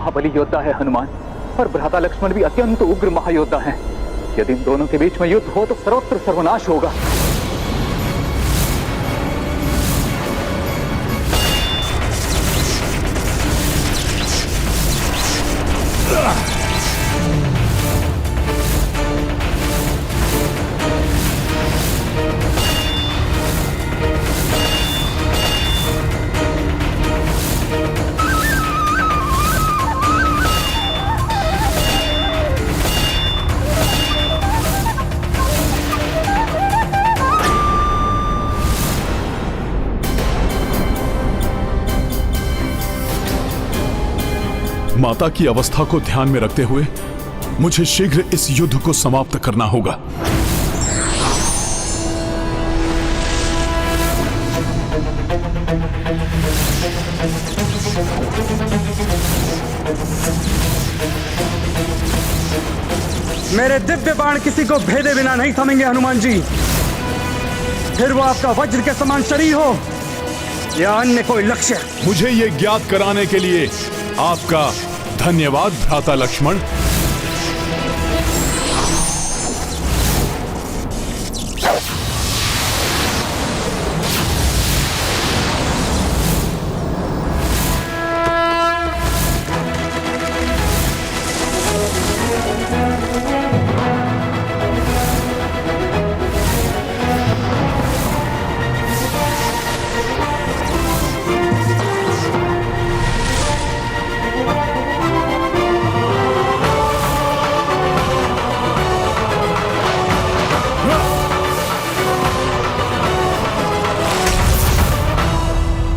महाबली योद्धा है हनुमान, और भ्राता लक्ष्मण भी अत्यंत उग्र महायोद्धा हैं। यदि इन दोनों के बीच में युद्ध हो तो सर्वत्र सर्वनाश होगा। माता की अवस्था को ध्यान में रखते हुए मुझे शीघ्र इस युद्ध को समाप्त करना होगा। मेरे दिव्य बाण किसी को भेदे बिना नहीं थमेंगे हनुमान जी। फिर वो आपका वज्र के समान शरीर हो या अन्य कोई लक्ष्य। मुझे ये ज्ञात कराने के लिए आपका धन्यवाद भ्राता लक्ष्मण।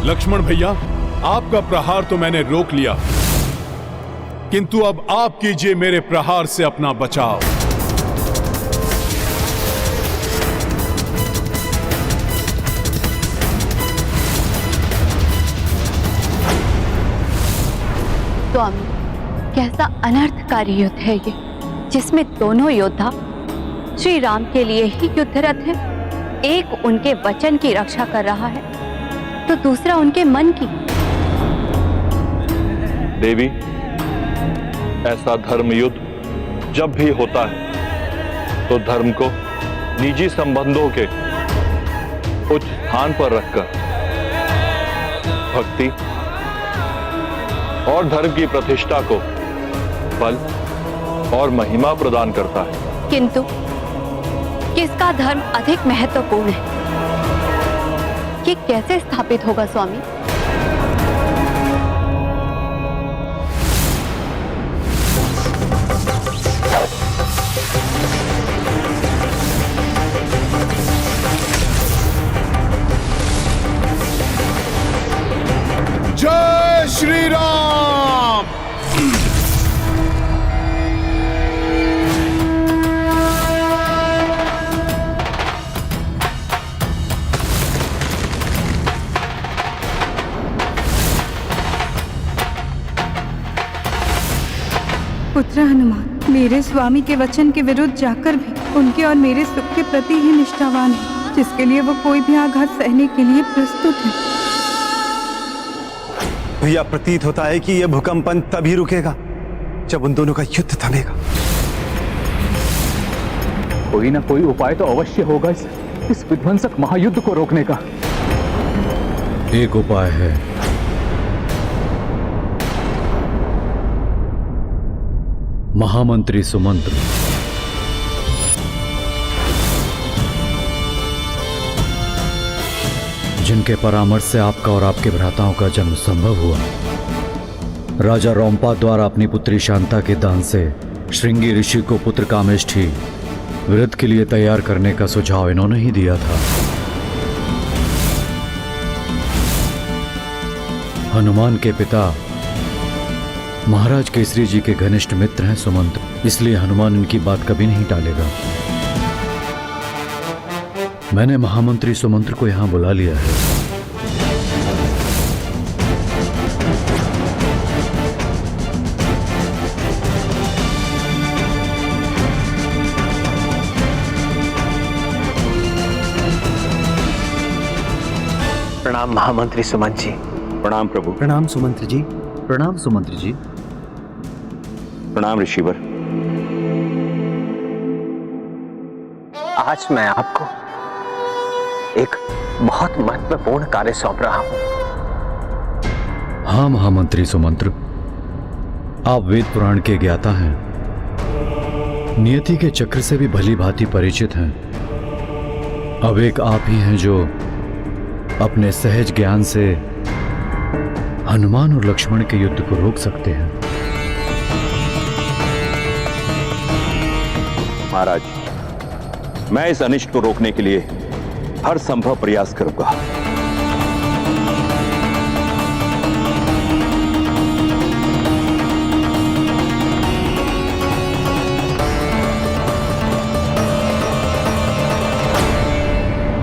लक्ष्मण भैया, आपका प्रहार तो मैंने रोक लिया, किंतु अब आप कीजिए मेरे प्रहार से अपना बचाव। स्वामी, कैसा अनर्थकारी युद्ध है ये, जिसमें दोनों योद्धा श्री राम के लिए ही युद्धरत हैं। एक उनके वचन की रक्षा कर रहा है तो दूसरा उनके मन की। देवी, ऐसा धर्म युद्ध जब भी होता है तो धर्म को निजी संबंधों के उच्च स्थान पर रखकर भक्ति और धर्म की प्रतिष्ठा को बल और महिमा प्रदान करता है। किंतु किसका धर्म अधिक महत्वपूर्ण है, ये कैसे स्थापित होगा स्वामी? जय श्री राम। पुत्र हनुमान मेरे स्वामी के वचन के विरुद्ध जाकर भी उनके और मेरे सुख के प्रति ही निष्ठावान है, जिसके लिए वो कोई भी आघात सहने के लिए प्रस्तुत है। भैया, प्रतीत होता है कि यह भूकंपन तभी रुकेगा जब उन दोनों का युद्ध थमेगा। कोई ना कोई उपाय तो अवश्य होगा इस विध्वंसक महायुद्ध को रोकने का। एक उपाय है, महामंत्री सुमंत्र। जिनके परामर्श से आपका और आपके भ्राताओं का जन्म संभव हुआ। राजा रोम्पा द्वारा अपनी पुत्री शांता के दान से श्रृंगी ऋषि को पुत्र कामेष्ठी वृद्ध के लिए तैयार करने का सुझाव इन्होंने ही दिया था। हनुमान के पिता महाराज केसरी जी के घनिष्ठ मित्र हैं सुमंत्र, इसलिए हनुमान इनकी बात कभी नहीं टालेगा। मैंने महामंत्री सुमंत्र को यहां बुला लिया है। प्रणाम महामंत्री सुमंत जी। प्रणाम प्रभु। प्रणाम सुमंत्र जी। प्रणाम सुमंत्र जी। प्रणाम ऋषिवर। आज मैं आपको एक बहुत महत्वपूर्ण कार्य सौंप रहा हूं। हाँ महामंत्री सुमंत्र, आप वेद पुराण के ज्ञाता हैं, नियति के चक्र से भी भली भांति परिचित हैं। अब एक आप ही हैं जो अपने सहज ज्ञान से हनुमान और लक्ष्मण के युद्ध को रोक सकते हैं। महाराज, मैं इस अनिष्ट को रोकने के लिए हर संभव प्रयास करूंगा।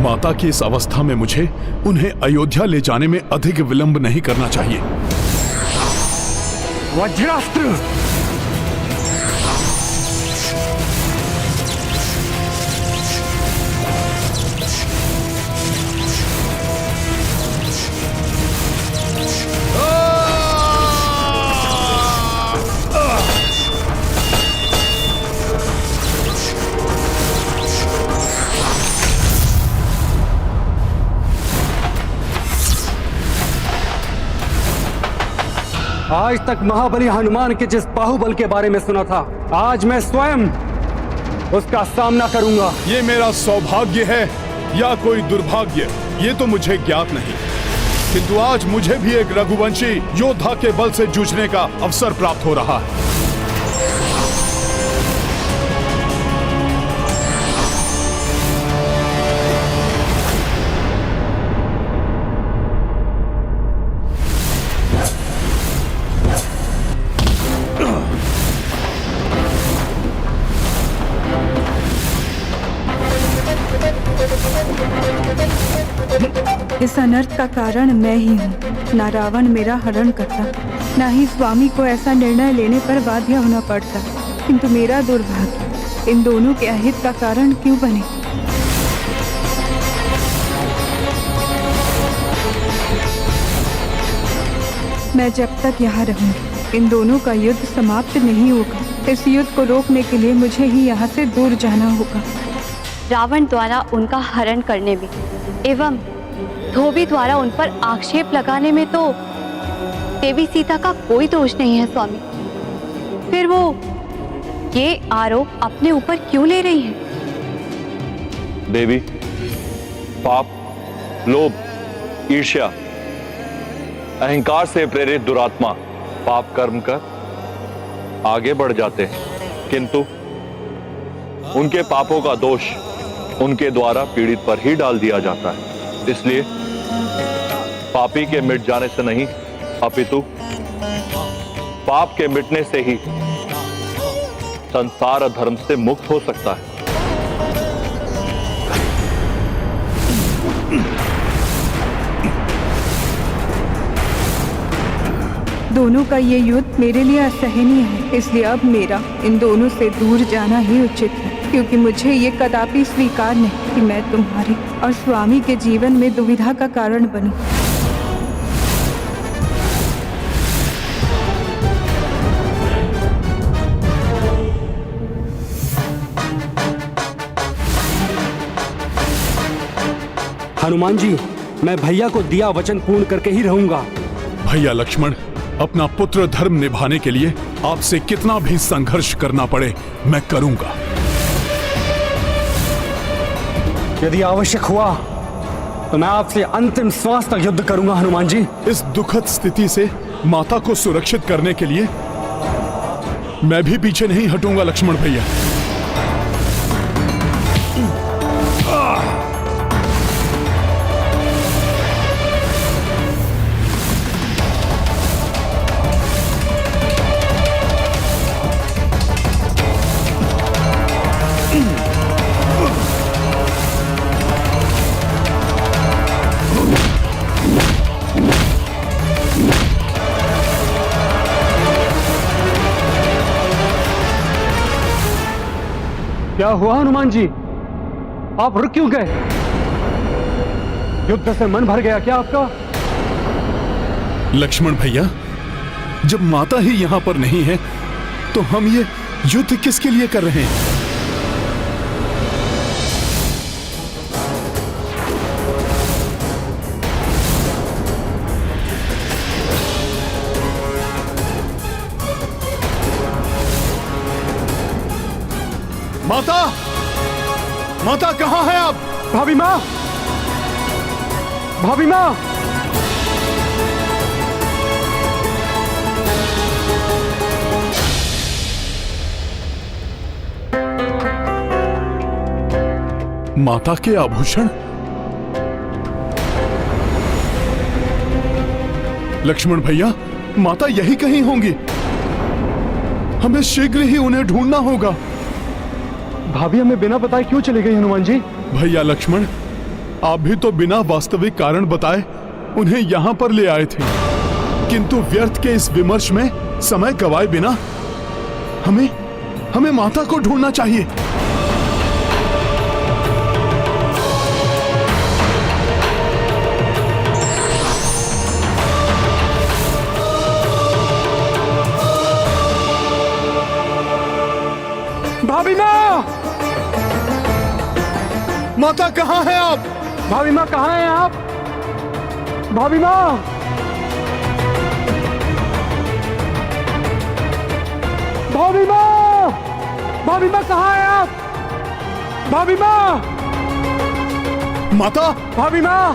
माता की इस अवस्था में मुझे उन्हें अयोध्या ले जाने में अधिक विलंब नहीं करना चाहिए। वज्रास्त्र! आज तक महाबली हनुमान के जिस बाहुबल के बारे में सुना था, आज मैं स्वयं उसका सामना करूंगा। ये मेरा सौभाग्य है या कोई दुर्भाग्य, ये तो मुझे ज्ञात नहीं, किंतु आज मुझे भी एक रघुवंशी योद्धा के बल से जूझने का अवसर प्राप्त हो रहा है। इस अनर्थ का कारण मैं ही हूँ। ना रावण मेरा हरण करता, ना ही स्वामी को ऐसा निर्णय लेने पर बाध्य होना पड़ता, किंतु मेरा दुर्भाग्य इन दोनों के अहित का कारण क्यों बने। मैं जब तक यहाँ रहूंगी, इन दोनों का युद्ध समाप्त नहीं होगा। इस युद्ध को रोकने के लिए मुझे ही यहाँ से दूर जाना होगा। रावण द्वारा उनका हरण करने में एवं धोबी द्वारा उन पर आक्षेप लगाने में तो देवी सीता का कोई दोष नहीं है स्वामी। फिर वो ये आरोप अपने ऊपर क्यों ले रही हैं? देवी, पाप, लोभ, ईर्ष्या, अहंकार से प्रेरित दुरात्मा पाप कर्म कर आगे बढ़ जाते हैं, किंतु उनके पापों का दोष उनके द्वारा पीड़ित पर ही डाल दिया जाता है। इसलिए पापी के मिट जाने से नहीं, अपितु पाप के मिटने से ही संसार धर्म से मुक्त हो सकता है। दोनों का ये युद्ध मेरे लिए असहनीय है, इसलिए अब मेरा इन दोनों से दूर जाना ही उचित है, क्योंकि मुझे ये कदापि स्वीकार नहीं कि मैं तुम्हारे और स्वामी के जीवन में दुविधा का कारण बनूं। हनुमान जी, मैं भैया को दिया वचन पूर्ण करके ही रहूंगा। भैया लक्ष्मण, अपना पुत्र धर्म निभाने के लिए आपसे कितना भी संघर्ष करना पड़े मैं करूंगा। यदि आवश्यक हुआ तो मैं आपसे अंतिम श्वास तक युद्ध करूंगा हनुमान जी। इस दुखद स्थिति से माता को सुरक्षित करने के लिए मैं भी पीछे नहीं हटूंगा लक्ष्मण भैया। क्या हुआ हनुमान जी, आप रुक क्यों गए? युद्ध से मन भर गया क्या आपका? लक्ष्मण भैया, जब माता ही यहां पर नहीं है तो हम ये युद्ध किसके लिए कर रहे हैं? माता, माता कहां है आप? भाभी माँ, भाभी माँ, माता के आभूषण? लक्ष्मण भैया, माता यही कहीं होंगी। हमें शीघ्र ही उन्हें ढूंढना होगा। भाभी हमें बिना बताए क्यों चले गई हनुमान जी? भैया लक्ष्मण, आप भी तो बिना वास्तविक कारण बताए उन्हें यहां पर ले आए थे, किंतु व्यर्थ के इस विमर्श में समय गवाए बिना हमें माता को ढूंढना चाहिए। भाभी माँ, माता कहां हैं आप? भाभी माँ कहाँ हैं आप? भाभी माँ, भाभी माँ, भाभी माँ कहाँ हैं आप? भाभी माँ, माता, भाभी माँ,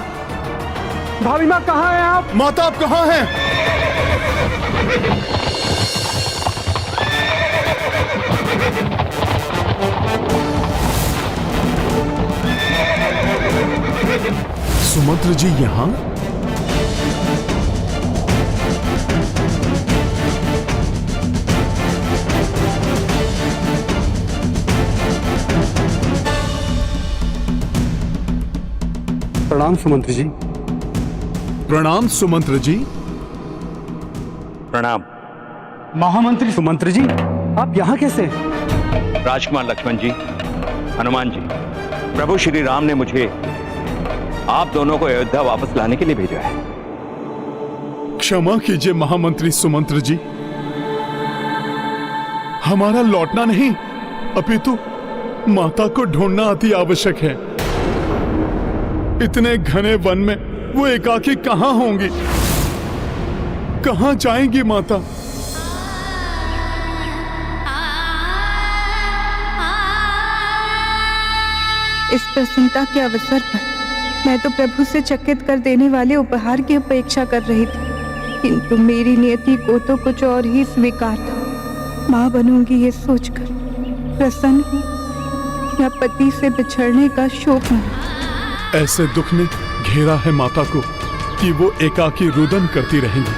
भाभी माँ कहाँ हैं आप? माता आप कहां हैं? सुमंत्र जी यहां? प्रणाम सुमंत्र जी। प्रणाम सुमंत्र जी। प्रणाम। महामंत्री सुमंत्र जी, आप यहाँ कैसे? राजकुमार लक्ष्मण जी, हनुमान जी, प्रभु श्री राम ने मुझे आप दोनों को अयोध्या वापस लाने के लिए भेजा है। क्षमा कीजिए महामंत्री सुमंत्र जी, हमारा लौटना नहीं अपितु माता को ढूंढना अति आवश्यक है। इतने घने वन में वो एकाकी कहां होंगी? कहां जाएंगी माता? इस प्रसन्नता के अवसर पर मैं तो प्रभु से चकित कर देने वाले उपहार की अपेक्षा कर रही थी, किंतु मेरी नियति को तो कुछ और ही स्वीकार था। माँ बनूंगी ये सोचकर प्रसन्न हूँ या पति से बिछड़ने का शोक मना। ऐसे दुख ने घेरा है माता को कि वो एकाकी रुदन करती रहेंगी।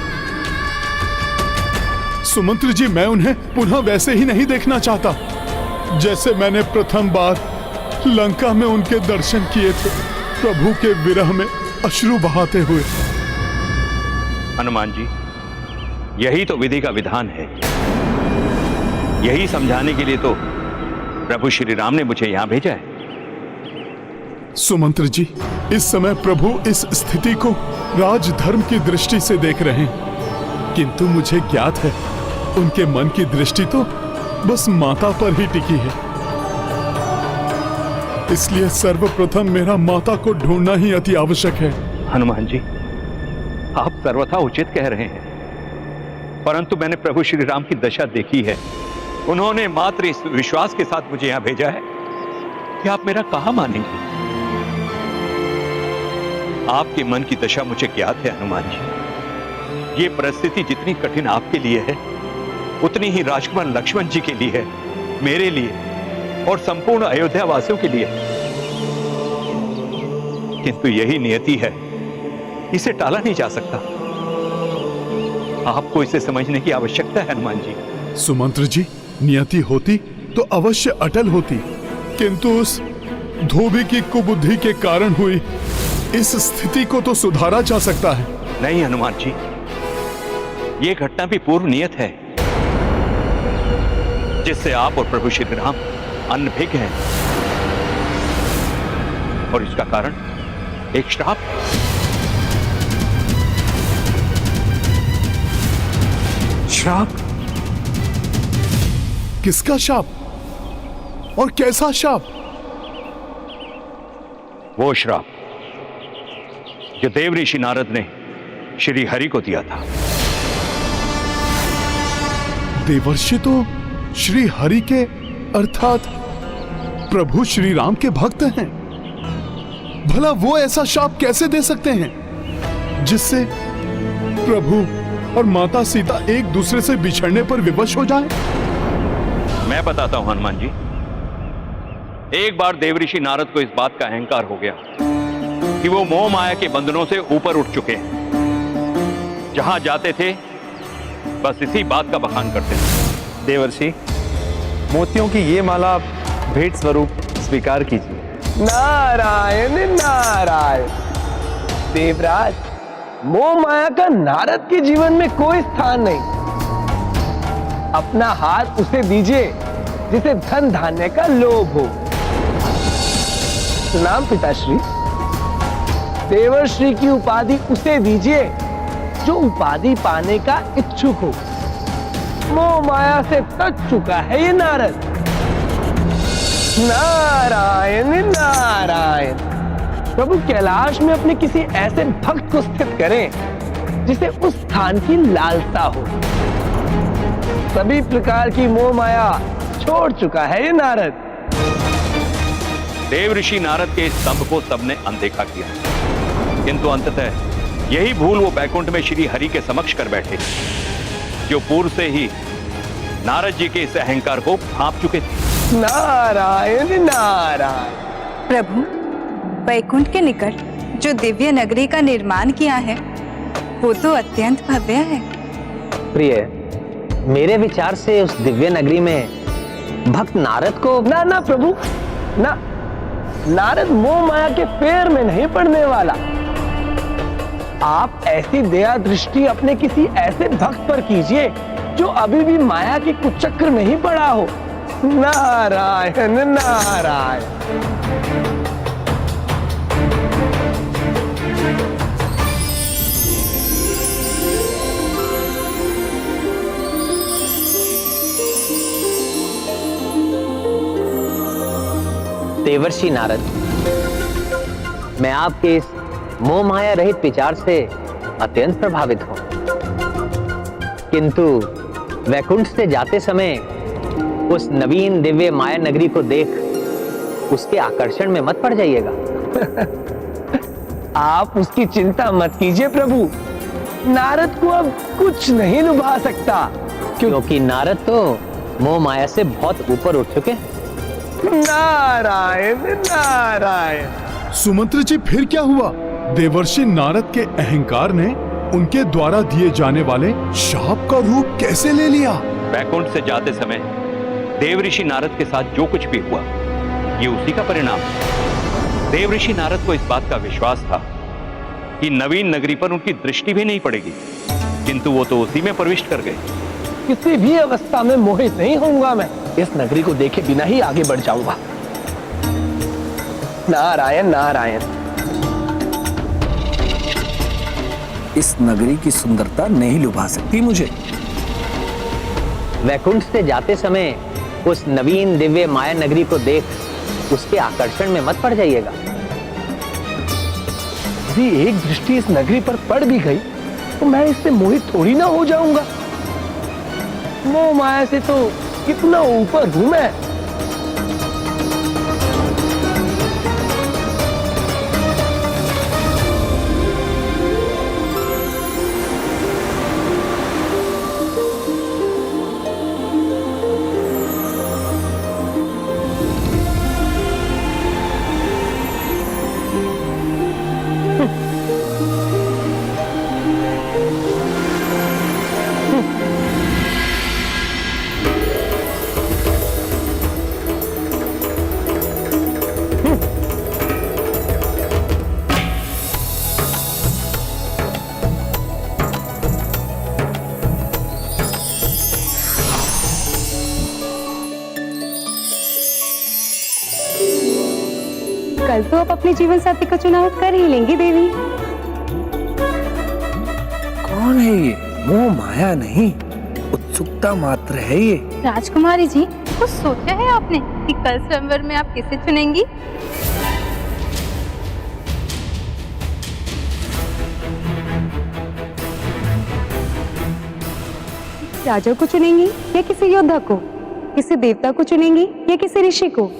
सुमंत्र जी, मैं उन्हें पुनः वैसे ही नहीं देखना चाहता जैसे मैंने प्रथम बार लंका में उनके दर्शन किए थे, प्रभु के विरह में अश्रु बहाते हुए। हनुमान जी, यही तो विधि का विधान है। यही समझाने के लिए तो प्रभु श्री राम ने मुझे यहां भेजा है। सुमंत्र जी, इस समय प्रभु इस स्थिति को राजधर्म की दृष्टि से देख रहे हैं, किंतु मुझे ज्ञात है उनके मन की दृष्टि तो बस माता पर ही टिकी है। इसलिए सर्वप्रथम मेरा माता को ढूंढना ही अति आवश्यक है। हनुमान जी, आप सर्वथा उचित कह रहे हैं, परंतु मैंने प्रभु श्री राम की दशा देखी है। उन्होंने मात्र इस विश्वास के साथ मुझे यहां भेजा है कि आप मेरा कहां मानेंगे। आपके मन की दशा मुझे ज्ञात है हनुमान जी। ये परिस्थिति जितनी कठिन आपके लिए है, उतनी ही राजकुमार लक्ष्मण जी के लिए है, मेरे लिए और संपूर्ण अयोध्या वासियों के लिए। किंतु यही नियति है, इसे टाला नहीं जा सकता। आपको इसे समझने की आवश्यकता है हनुमान जी। सुमंत्र जी, नियति होती तो अवश्य अटल होती, किंतु उस धोबी की कुबुद्धि के कारण हुई इस स्थिति को तो सुधारा जा सकता है। नहीं हनुमान जी, यह घटना भी पूर्व नियत है, जिससे आप और प्रभु श्री राम अनभिज्ञ हैं, और इसका कारण एक श्राप। श्राप? किसका शाप? और कैसा शाप? वो श्राप जो देव ऋषि नारद ने श्री हरि को दिया था। देवर्षि तो श्री हरि के अर्थात प्रभु श्री राम के भक्त हैं। भला वो ऐसा शाप कैसे दे सकते हैं जिससे प्रभु और माता सीता एक दूसरे से बिछड़ने पर विवश हो जाएं? मैं बताता हूं हनुमान जी। एक बार देवऋषि नारद को इस बात का अहंकार हो गया कि वो मोह माया के बंधनों से ऊपर उठ चुके हैं। जहां जाते थे बस इसी बात का बखान करते थे। देवर्षि, मोतियों की ये माला भेंट स्वरूप स्वीकार कीजिए। नारायण नारायण। देवराज, मोह माया का नारद के जीवन में कोई स्थान नहीं। अपना हाथ उसे दीजिए जिसे धन धान्य का लोभ हो। नाम पिताश्री। देवर्षि की उपाधि उसे दीजिए जो उपाधि पाने का इच्छुक हो। मोह माया से तज चुका है ये नारद। नारायण नारायण। प्रभु कैलाश में अपने किसी ऐसे भक्त को स्थित करें जिसे उस स्थान की लालसा हो। सभी प्रकार की मोह माया छोड़ चुका है ये नारद। देवऋषि नारद के इस स्तंभ को सबने अनदेखा किया, किंतु अंततः यही भूल वो बैकुंठ में श्री हरि के समक्ष कर बैठे, जो पूर्व से ही नारद जी के इस अहंकार को भांप चुके थे। नारायण नारायण। प्रभु, वैकुंठ के निकट जो दिव्य नगरी का निर्माण किया है वो तो अत्यंत भव्य है। प्रिय, मेरे विचार से उस दिव्य नगरी में भक्त नारद को ना प्रभु ना। नारद मोह माया के फेर में नहीं पड़ने वाला। आप ऐसी दया दृष्टि अपने किसी ऐसे भक्त पर कीजिए जो अभी भी माया के कुचक्र में ही पड़ा हो। नारायण नारायण। देवर्षि नारद, मैं आपके इस मोह माया रहित विचार से अत्यंत प्रभावित हूं, किंतु वैकुंठ से जाते समय उस नवीन दिव्य माया नगरी को देख उसके आकर्षण में मत पड़ जाइएगा। आप उसकी चिंता मत कीजिए प्रभु। नारद को अब कुछ नहीं लुभा सकता, क्योंकि नारद तो मोह माया से बहुत ऊपर उठ चुके हैं। नारायण नारायण। सुमंत्र जी, फिर क्या हुआ? देवर्षि नारद के अहंकार ने उनके द्वारा दिए जाने वाले शाप का रूप कैसे ले लिया? बैकुंठ से जाते समय देवऋषि नारद के साथ जो कुछ भी हुआ ये उसी का परिणाम है। देवऋषि नारद को इस बात का विश्वास था कि नवीन नगरी पर उनकी दृष्टि भी नहीं पड़ेगी, किंतु वो तो उसी में प्रविष्ट कर गए। किसी भी अवस्था में मोहित नहीं होऊंगा मैं। इस नगरी को देखे बिना ही आगे बढ़ जाऊंगा। नारायण नारायण। इस नगरी की सुंदरता नहीं लुभा सकती मुझे। वैकुंठ से जाते समय उस नवीन दिव्य माया नगरी को देख उसके आकर्षण में मत पड़ जाइएगा। यदि एक दृष्टि इस नगरी पर पड़ भी गई तो मैं इससे मोहित थोड़ी ना हो जाऊंगा। मोह माया से तो कितना ऊपर हूं मैं। कल तो आप अपने जीवन साथी का चुनाव कर ही लेंगी देवी। कौन है ये? मोह माया नहीं, उत्सुक उत्सुकता मात्र है ये। राजकुमारी जी, कुछ सोचा है आपने कि कल स्वयंवर में आप किसे चुनेंगी? राजा को चुनेंगी या किसी योद्धा को? किसी देवता को चुनेंगी या किसी ऋषि को?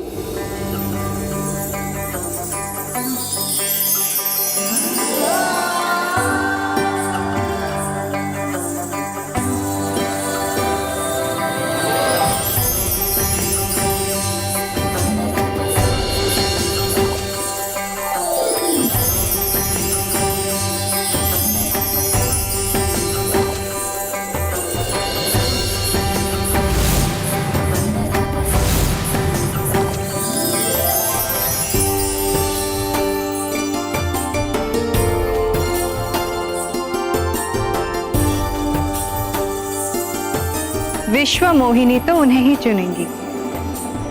विश्व मोहिनी तो उन्हें ही चुनेंगी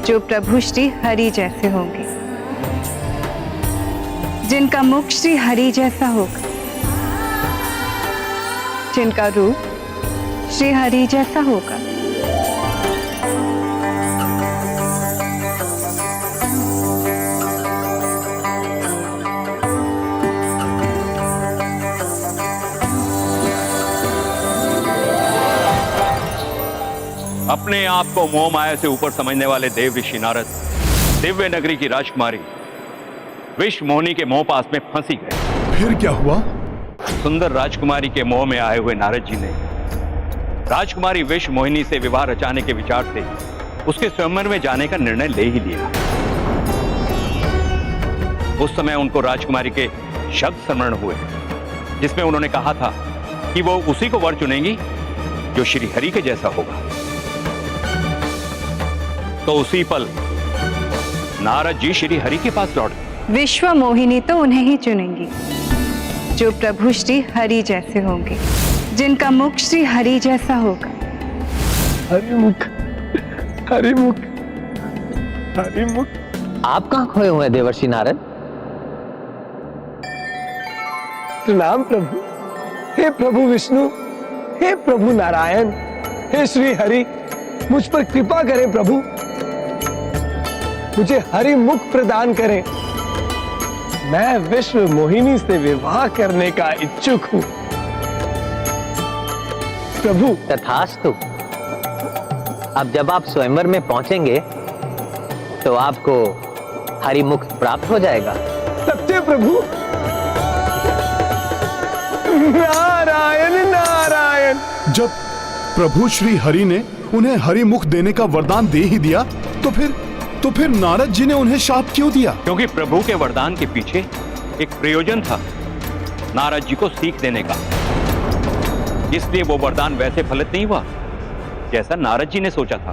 जो प्रभु श्री हरि जैसे होंगे, जिनका मुख श्री हरि जैसा होगा, जिनका रूप श्री हरि जैसा होगा। अपने आप को मोह माया से ऊपर समझने वाले देव ऋषि नारद दिव्य नगरी की राजकुमारी विश्व मोहिनी के मोह पास में फंसी गए। फिर क्या हुआ? सुंदर राजकुमारी के मोह में आए हुए नारद जी ने राजकुमारी विश्व मोहिनी से विवाह रचाने के विचार से उसके स्वयंवर में जाने का निर्णय ले ही लिया। उस समय उनको राजकुमारी के शब्द स्मरण हुए जिसमें उन्होंने कहा था कि वो उसी को वर चुनेंगी जो श्री हरि के जैसा होगा। तो उसी पल नारद जी श्री हरि के पास लौटे। विश्व मोहिनी तो उन्हें ही चुनेंगी जो प्रभु श्री हरि जैसे होंगे, जिनका मुख श्री हरि जैसा होगा। हरिमुख, हरिमुख, हरिमुख। आप कहाँ खोए हुए हैं देवर्षि नारद? प्रणाम प्रभु। हे प्रभु विष्णु, हे प्रभु नारायण, हे श्री हरि, मुझ पर कृपा करें प्रभु, मुझे हरि मुख प्रदान करें। मैं विश्व मोहिनी से विवाह करने का इच्छुक हूं प्रभु। तथास्तु। अब जब आप स्वयंवर में पहुंचेंगे तो आपको हरि मुख प्राप्त हो जाएगा। सत्य प्रभु। नारायण नारायण। जब प्रभु श्री हरि ने उन्हें हरि मुख देने का वरदान दे ही दिया तो फिर नारद जी ने उन्हें शाप क्यों दिया? क्योंकि प्रभु के वरदान के पीछे एक प्रयोजन था नारद जी को सीख देने का। इसलिए वो वरदान वैसे फलित नहीं हुआ जैसा नारद जी ने सोचा था।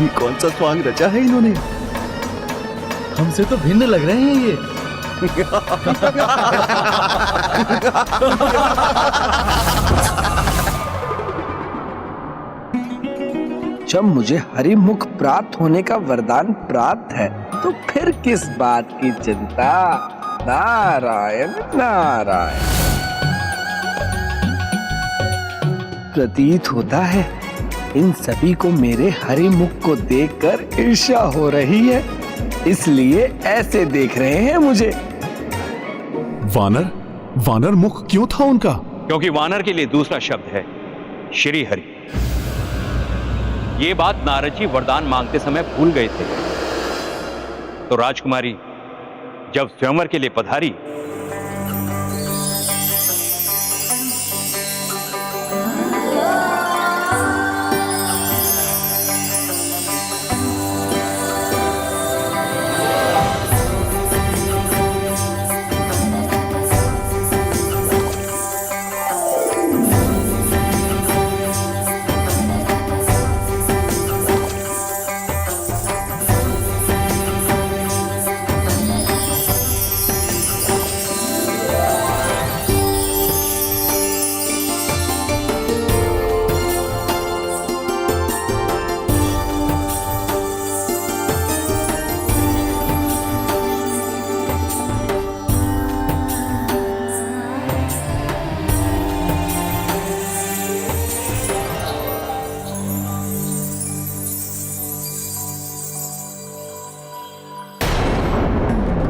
ये कौन सा स्वांग रचा है इन्होंने? हमसे तो भिन्न लग रहे हैं ये। जब मुझे हरि मुख प्राप्त होने का वरदान प्राप्त है तो फिर किस बात की चिंता? नारायण नारायण। प्रतीत होता है इन सभी को मेरे हरि मुख को देखकर ईर्ष्या हो रही है, इसलिए ऐसे देख रहे हैं मुझे। वानर मुख क्यों था उनका? क्योंकि वानर के लिए दूसरा शब्द है श्री हरि। ये बात नारद जी वरदान मांगते समय भूल गए थे। तो राजकुमारी जब स्वयंवर के लिए पधारी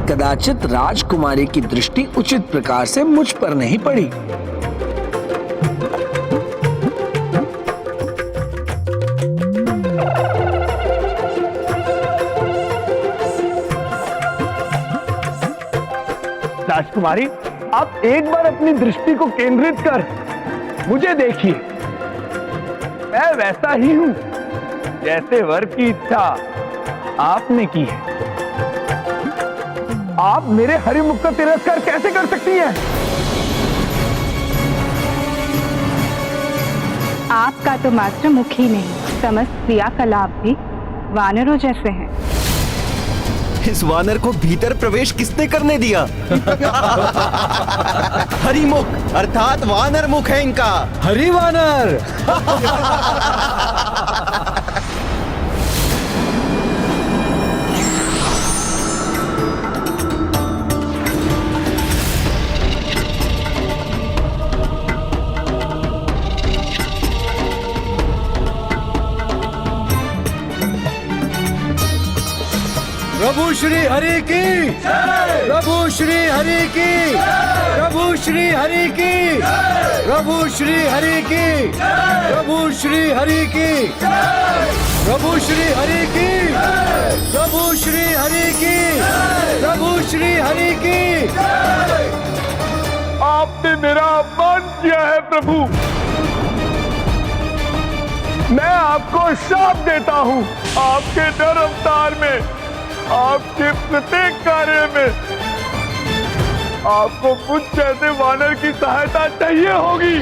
कदाचित राजकुमारी की दृष्टि उचित प्रकार से मुझ पर नहीं पड़ी। राजकुमारी, आप एक बार अपनी दृष्टि को केंद्रित कर मुझे देखिए। मैं वैसा ही हूं जैसे वर की इच्छा आपने की है। आप मेरे हरिमुख का तिरस्कार कैसे कर सकती हैं? आपका तो मात्र मुख ही नहीं, समस्त क्रियाकलाप भी वानरों जैसे हैं। इस वानर को भीतर प्रवेश किसने करने दिया? हरिमुख अर्थात वानर मुख है इनका। हरि वानर। प्रभु श्री हरि की, प्रभु श्री हरि की, प्रभु श्री हरि की, प्रभु श्री हरि की, प्रभु श्री हरि की, प्रभु श्री हरि की, प्रभु श्री हरि की, प्रभु श्री हरि की। आपने मेरा अपमान किया है प्रभु। मैं आपको श्राप देता हूं। आपके नर अवतार में, आपके प्रत्येक कार्य में आपको मुझ जैसे वानर की सहायता चाहिए होगी।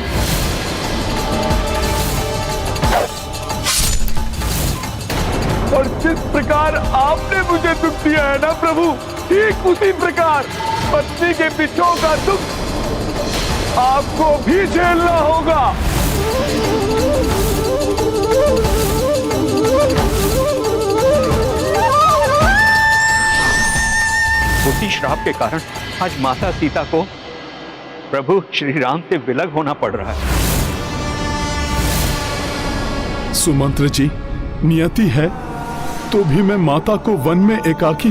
और जिस प्रकार आपने मुझे दुख दिया है ना प्रभु, ठीक उसी प्रकार पत्नी के पिछों का दुख आपको भी झेलना होगा। उसी श्राप के कारण आज माता सीता को प्रभु श्री राम से विलग होना पड़ रहा है। सुमंत्र जी, नियति है तो भी मैं माता को वन में एकाकी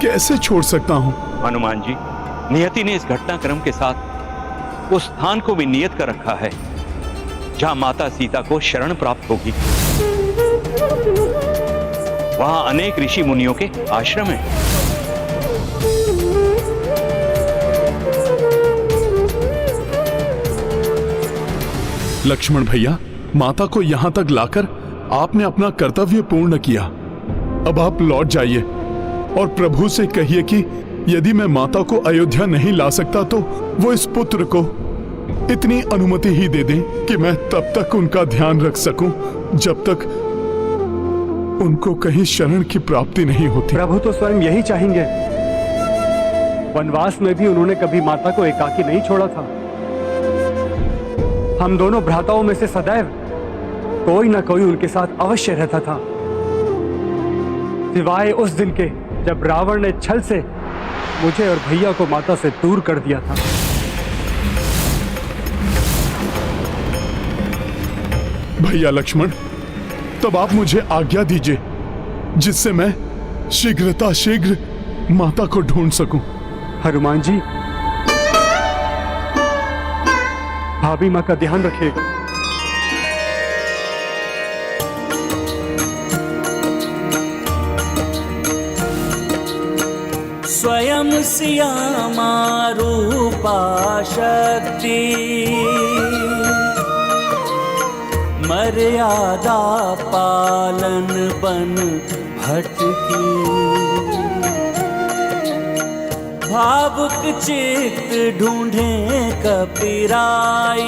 कैसे छोड़ सकता हूँ? हनुमान जी, नियति ने इस घटनाक्रम के साथ उस स्थान को भी नियत कर रखा है जहां माता सीता को शरण प्राप्त होगी। वहां अनेक ऋषि मुनियों के आश्रम हैं। लक्ष्मण भैया, माता को यहाँ तक लाकर आपने अपना कर्तव्य पूर्ण किया। अब आप लौट जाइए और प्रभु से कहिए कि यदि मैं माता को अयोध्या नहीं ला सकता तो वो इस पुत्र को इतनी अनुमति ही दे दें कि मैं तब तक उनका ध्यान रख सकूं जब तक उनको कहीं शरण की प्राप्ति नहीं होती। प्रभु तो स्वयं यही चाहेंगे। वनवास में भी उन्होंने कभी माता को एकाकी नहीं छोड़ा था। हम दोनों भ्राताओं में से सदैव कोई ना कोई उनके साथ अवश्य रहता था, सिवाय उस दिन के जब रावण ने छल से मुझे और भैया को माता से दूर कर दिया था। भैया लक्ष्मण, तब आप मुझे आज्ञा दीजिए जिससे मैं शीघ्र माता को ढूंढ सकूं। हनुमान जी, भाभी माँ का ध्यान रखिएगा। स्वयं सियामा रूपा शक्ति, मर्यादा पालन बन भटकी, भावुक चित्त ढूंढे कपिराई,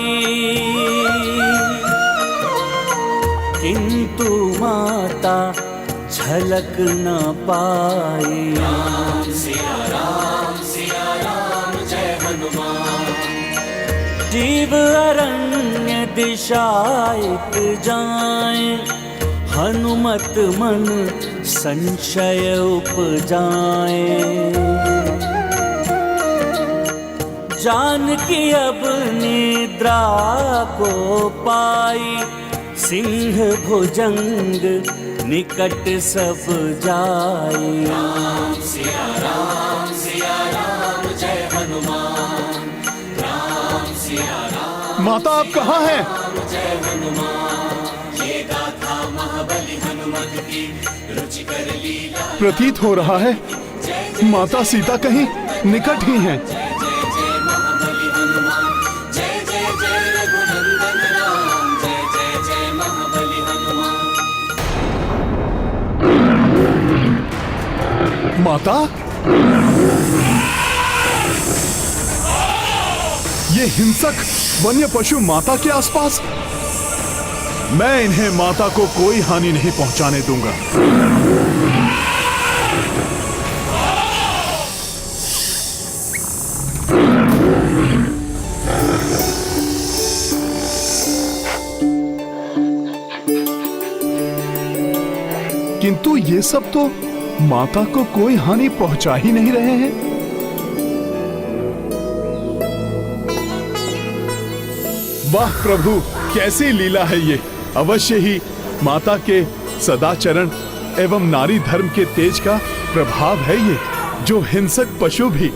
किंतु माता झलक न पाई। राम सिया राम जय हनुमान। जीव अरण्य दिशायक जाए, हनुमत मन संशय उपजाए। जानकी अब निद्रा को पाई, सिंह भुजंग निकट सब जाई। राम सिया माता आप कहाँ हैं? प्रतीत हो रहा है माता सीता कहीं निकट ही हैं। माता, ये हिंसक वन्य पशु माता के आसपास। मैं इन्हें माता को कोई हानि नहीं पहुंचाने दूंगा। किंतु ये सब तो माता को कोई हानि पहुंचा ही नहीं रहे हैं। वाह प्रभु, कैसी लीला है ये। अवश्य ही माता के सदाचरण एवं नारी धर्म के तेज का प्रभाव है ये, जो हिंसक पशु भी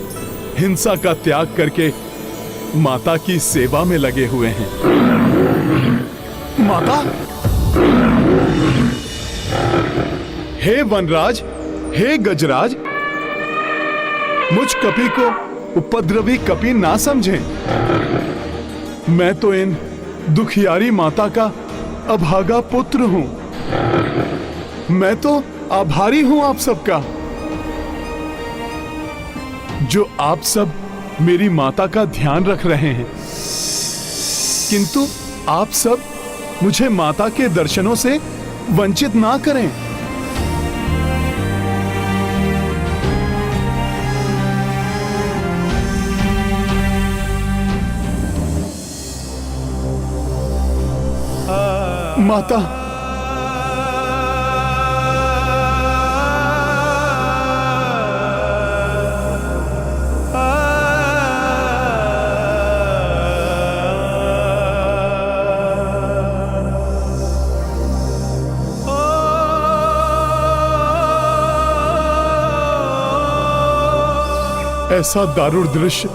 हिंसा का त्याग करके माता की सेवा में लगे हुए हैं। माता, हे वनराज, हे गजराज, मुझ कपि को उपद्रवी कपि ना समझें। मैं तो इन दुखियारी माता का अभागा पुत्र हूं। मैं तो आभारी हूं आप सबका, जो आप सब मेरी माता का ध्यान रख रहे हैं। किंतु आप सब मुझे माता के दर्शनों से वंचित ना करें। माता, ऐसा दारुण दृश्य,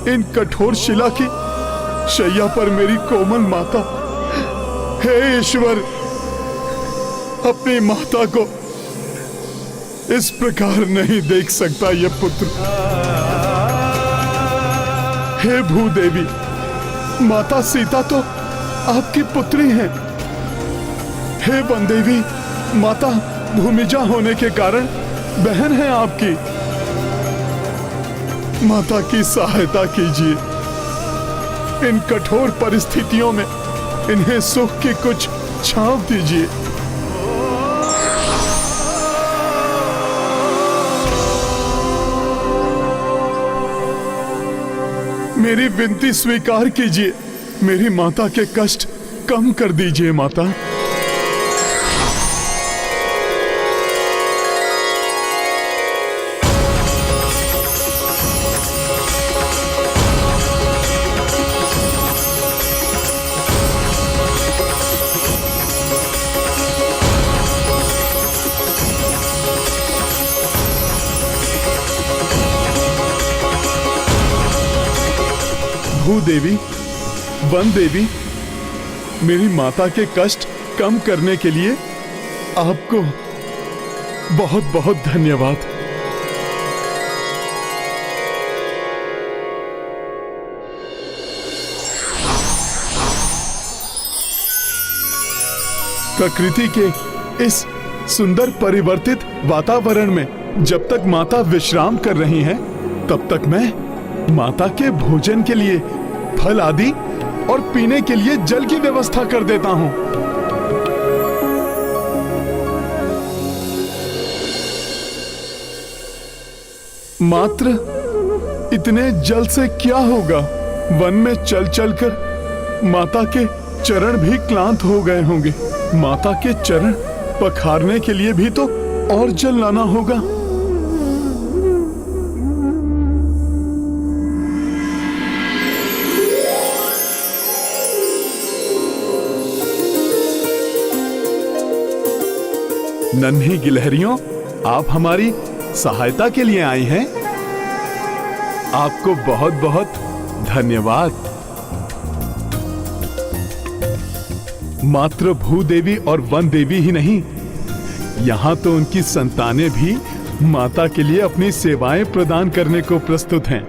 इन कठोर शिला की शैया पर मेरी कोमल माता। हे ईश्वर, अपनी माता को इस प्रकार नहीं देख सकता ये पुत्र। हे भूदेवी, माता सीता तो आपकी पुत्री हैं। हे वनदेवी, माता भूमिजा होने के कारण बहन है आपकी। माता की सहायता कीजिए। इन कठोर परिस्थितियों में इन्हें सुख की कुछ छांव दीजिए। मेरी विनती स्वीकार कीजिए। मेरी माता के कष्ट कम कर दीजिए माता। भूदेवी, वन देवी, मेरी माता के कष्ट कम करने के लिए आपको बहुत बहुत धन्यवाद। प्रकृति के इस सुंदर परिवर्तित वातावरण में जब तक माता विश्राम कर रही हैं, तब तक मैं माता के भोजन के लिए फल आदि और पीने के लिए जल की व्यवस्था कर देता हूं। मात्र इतने जल से क्या होगा? वन में चल चलकर माता के चरण भी क्लांत हो गए होंगे। माता के चरण पखारने के लिए भी तो और जल लाना होगा। नन्ही गिलहरियों, आप हमारी सहायता के लिए आई हैं। आपको बहुत बहुत धन्यवाद। मात्र भूदेवी और वन देवी ही नहीं, यहाँ तो उनकी संतानें भी माता के लिए अपनी सेवाएं प्रदान करने को प्रस्तुत हैं।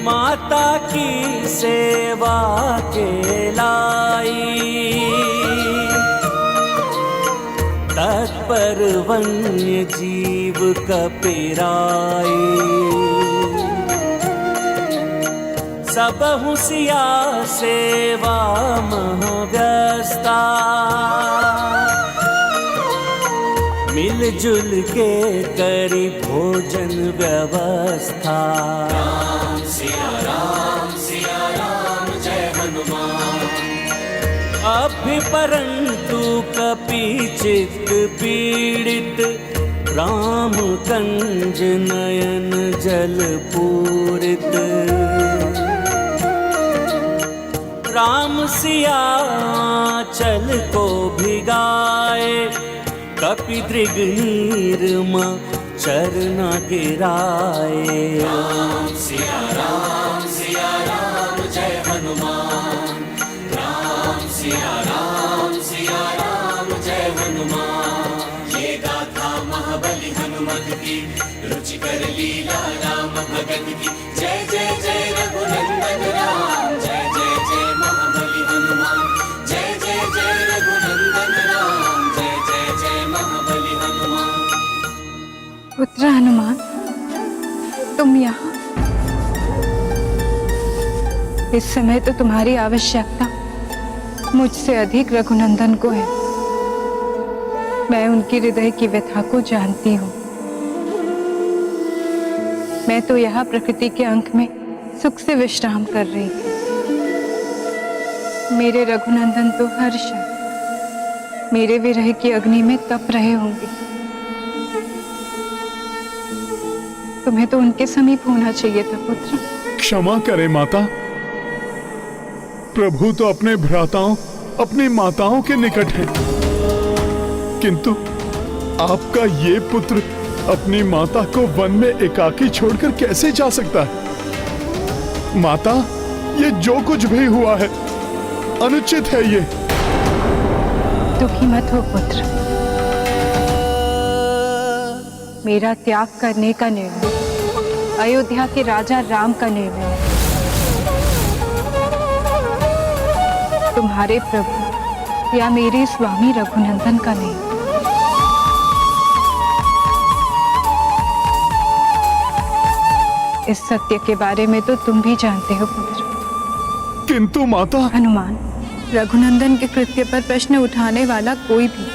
माता की सेवा के लाई तत्पर वन्य जीव कपिराई, सब हुसिया सेवा महव्यस्ता, मिलजुल के करी भोजन व्यवस्था। राम सिया राम जय हनुमान। अभि परंतु कपि चित्त पीड़ित, राम कंज नयन जल पूरित। राम सिया चल को भिगाए, कपि दृग नीरमा चरना गिराए। राम सिया राम जय हनुमान। राम सिया राम जय हनुमान। ये गाथा महाबली हनुमत की, रुचिकर लीला राम भगत की। जय जय जय रघुनंदन राम, जय जय जय महाबली हनुमान। जय जय जय रघुनंदन राम, जय जय जय महाबली हनुमान। पुत्र हनुमान, तुम यहाँ? इस समय तो तुम्हारी आवश्यकता मुझसे अधिक रघुनंदन को है। मैं उनकी हृदय की व्यथा को जानती हूँ। मैं तो यहाँ प्रकृति के अंक में सुख से विश्राम कर रही थी। मेरे रघुनंदन तो हर क्षण मेरे विरह की अग्नि में तप रहे होंगे। तुम्हें तो उनके समीप होना चाहिए था पुत्र। क्षमा करें माता, प्रभु तो अपने भ्राताओं, अपनी माताओं के निकट है, किंतु आपका ये पुत्र अपनी माता को वन में एकाकी छोड़कर कैसे जा सकता है? माता, ये जो कुछ भी हुआ है अनुचित है। ये दुखी मत हो पुत्र। मेरा त्याग करने का निर्णय अयोध्या के राजा राम का निर्णय है। तुम्हारे प्रभु या मेरे स्वामी रघुनंदन का नहीं। इस सत्य के बारे में तो तुम भी जानते हो पुत्र। किंतु माता। हनुमान, रघुनंदन के कृत्य पर प्रश्न उठाने वाला कोई भी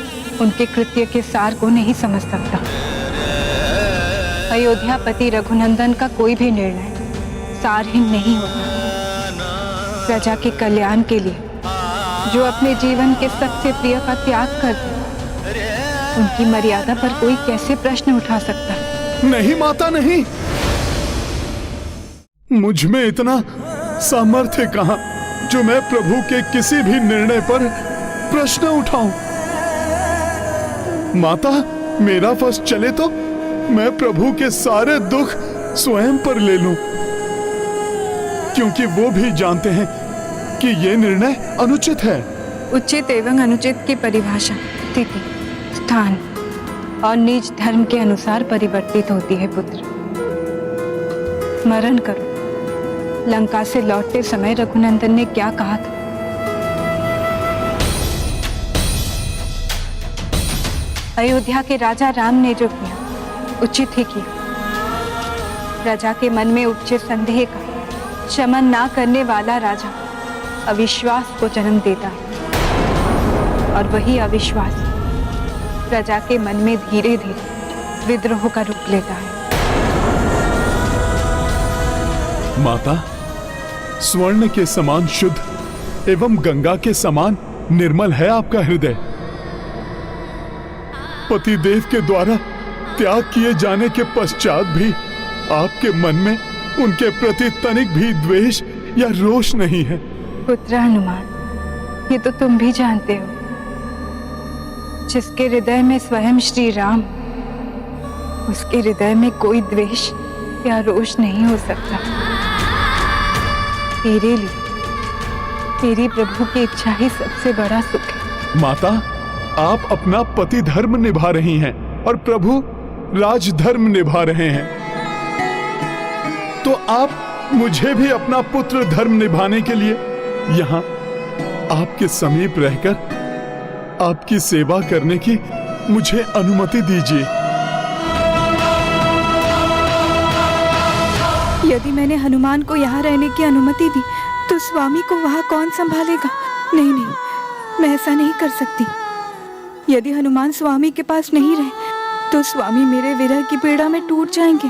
उनके कृत्य के सार को नहीं समझ सकता। अयोध्यापति रघुनंदन का कोई भी निर्णय सारहीन नहीं होता। प्रजा के कल्याण के लिए जो अपने जीवन के सबसे प्रिय का त्याग कर दे, उनकी मर्यादा पर कोई कैसे प्रश्न उठा सकता है? नहीं माता, नहीं। मुझ में इतना सामर्थ्य कहां जो मैं प्रभु के किसी भी निर्णय पर प्रश्न उठाऊं। माता, मेरा वश चले तो मैं प्रभु के सारे दुख स्वयं पर ले लूं, क्योंकि वो भी जानते हैं कि ये निर्णय अनुचित है। उचित एवं अनुचित की परिभाषा स्थिति, स्थान और निज धर्म के अनुसार परिवर्तित होती है पुत्र। स्मरण करो, लंका से लौटते समय रघुनंदन ने क्या कहा था? अयोध्या के राजा राम ने जो किया उचित ही किया। प्रजा के मन में उपजे संदेह का शमन ना करने वाला राजा अविश्वास को जन्म देता है, और वही अविश्वास प्रजा के मन में धीरे धीरे विद्रोह का रूप लेता है। माता, स्वर्ण के समान शुद्ध एवं गंगा के समान निर्मल है आपका हृदय। पतिदेव के द्वारा त्याग किए जाने के पश्चात भी आपके मन में उनके प्रति तनिक भी द्वेष या रोष नहीं है। पुत्र हनुमान, ये तो तुम भी जानते हो, जिसके हृदय में स्वयं श्री राम, उसके हृदय में कोई द्वेष प्यार रोष नहीं हो सकता। तेरे लिए तेरी प्रभु की इच्छा ही सबसे बड़ा सुख है। माता, आप अपना पति धर्म निभा रही हैं और प्रभु राजधर्म निभा रहे हैं, तो आप मुझे भी अपना पुत्र धर्म निभाने के लिए यहाँ आपके समीप रहकर आपकी सेवा करने की मुझे अनुमति दीजिए। यदि मैंने हनुमान को यहाँ रहने की अनुमति दी तो स्वामी को वहाँ कौन संभालेगा? नहीं नहीं, मैं ऐसा नहीं कर सकती। यदि हनुमान स्वामी के पास नहीं रहे तो स्वामी मेरे विरह की पीड़ा में टूट जाएंगे।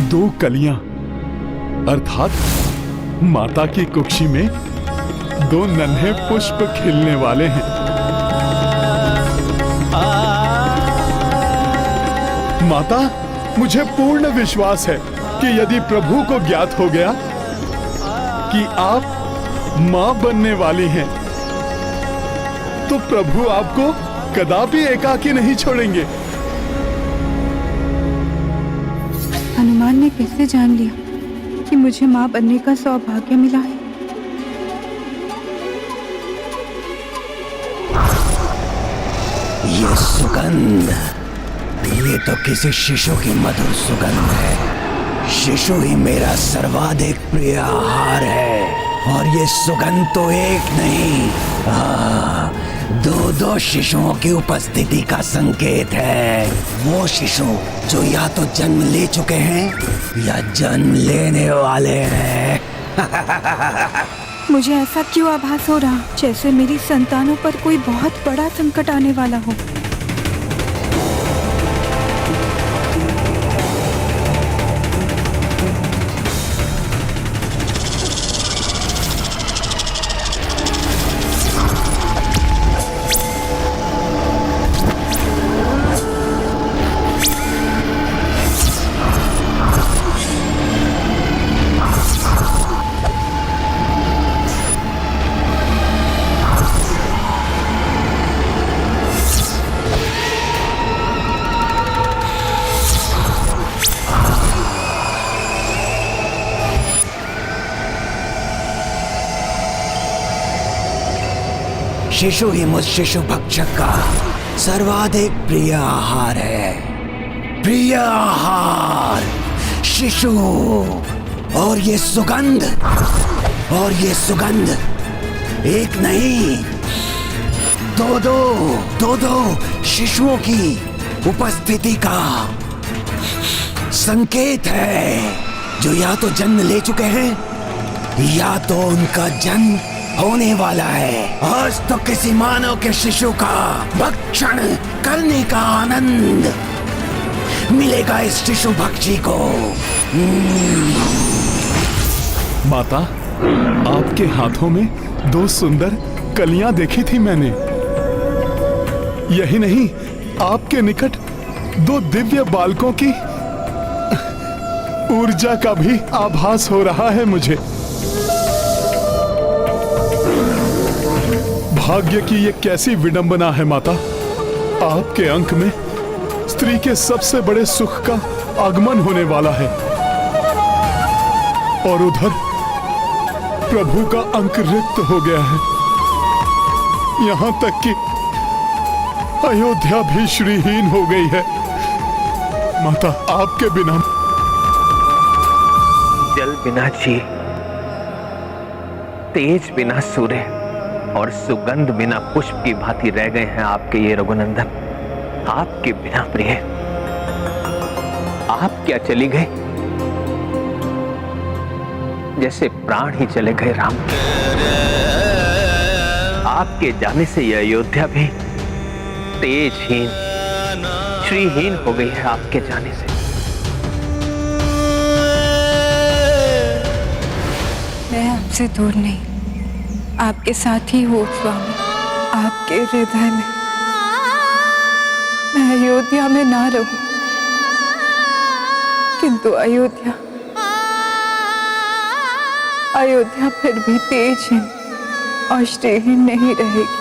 दो कलियां अर्थात माता की कुक्षी में दो नन्हे पुष्प खिलने वाले हैं। माता, मुझे पूर्ण विश्वास है कि यदि प्रभु को ज्ञात हो गया कि आप मां बनने वाली हैं, तो प्रभु आपको कदापि एकाकी नहीं छोड़ेंगे। हनुमान ने कैसे जान लिया कि मुझे मां बनने का सौभाग्य मिला है? ये सुगंध, ये तो किसी शिशु की मधुर सुगंध है। शिशु ही मेरा सर्वाधिक प्रिय आहार है और ये सुगंध तो एक नहीं, दो शिशुओं की उपस्थिति का संकेत है। वो शिशु जो या तो जन्म ले चुके हैं या जन्म लेने वाले हैं। मुझे ऐसा क्यों आभास हो रहा जैसे मेरी संतानों पर कोई बहुत बड़ा संकट आने वाला हो। शिशु ही मुझ शिशु भक्षक का सर्वाधिक प्रिय आहार है। प्रिय आहार शिशु। और ये सुगंध एक नहीं, दो शिशुओं की उपस्थिति का संकेत है, जो या तो जन्म ले चुके हैं या तो उनका जन्म होने वाला है। आज तो किसी मानव के शिशु का भक्षण करने का आनंद मिलेगा इस शिशु भक्षी को। माता, आपके हाथों में दो सुंदर कलियां देखी थी मैंने। यही नहीं, आपके निकट दो दिव्य बालकों की ऊर्जा का भी आभास हो रहा है मुझे। भाग्य की ये कैसी विडंबना है माता, आपके अंक में स्त्री के सबसे बड़े सुख का आगमन होने वाला है और उधर प्रभु का अंक रिक्त हो गया है। यहां तक कि अयोध्या भी श्रीहीन हो गई है। माता, आपके बिना जल बिना जी, तेज बिना सूर्य और सुगंध बिना पुष्प की भांति रह गए हैं आपके ये रघुनंदन। आपके बिना प्रिय आप क्या चली गए जैसे प्राण ही चले गए राम। आपके जाने से यह अयोध्या भी तेजहीन, श्रीहीन हो गई है आपके जाने से। मैं आपसे दूर नहीं, आपके साथ ही हूँ स्वामी, आपके हृदय में। मैं अयोध्या में ना रहूं, किंतु अयोध्या अयोध्या फिर भी तेजहीन और श्रेयहीन नहीं रहेगी।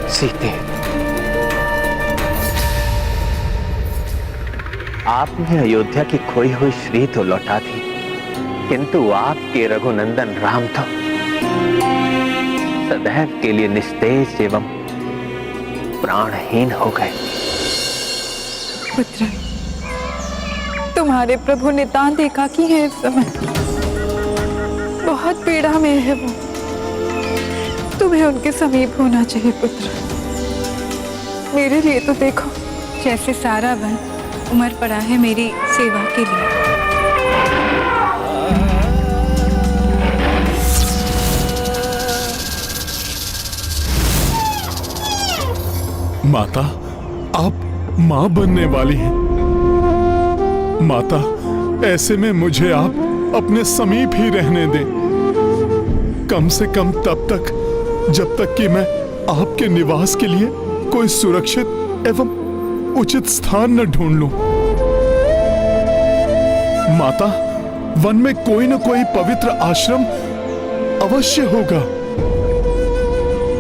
सीते, आपने अयोध्या की खोई हुई श्री तो लौटा दी, किंतु आपके रघुनंदन राम तो सदैव के लिए निस्तेज एवं प्राणहीन हो गए। पुत्र, तुम्हारे प्रभु नितांत एकाकी है इस समय, बहुत पीड़ा में है वो। तुम्हें उनके समीप होना चाहिए पुत्र। मेरे लिए तो देखो, जैसे सारा वन उमड़ पड़ा है मेरी सेवा के लिए। माता, आप मां बनने वाली हैं। माता, ऐसे में मुझे आप अपने समीप ही रहने दें, कम से कम तब तक जब तक कि मैं आपके निवास के लिए कोई सुरक्षित एवं उचित स्थान न ढूंढ लूं। माता, वन में कोई न कोई पवित्र आश्रम अवश्य होगा।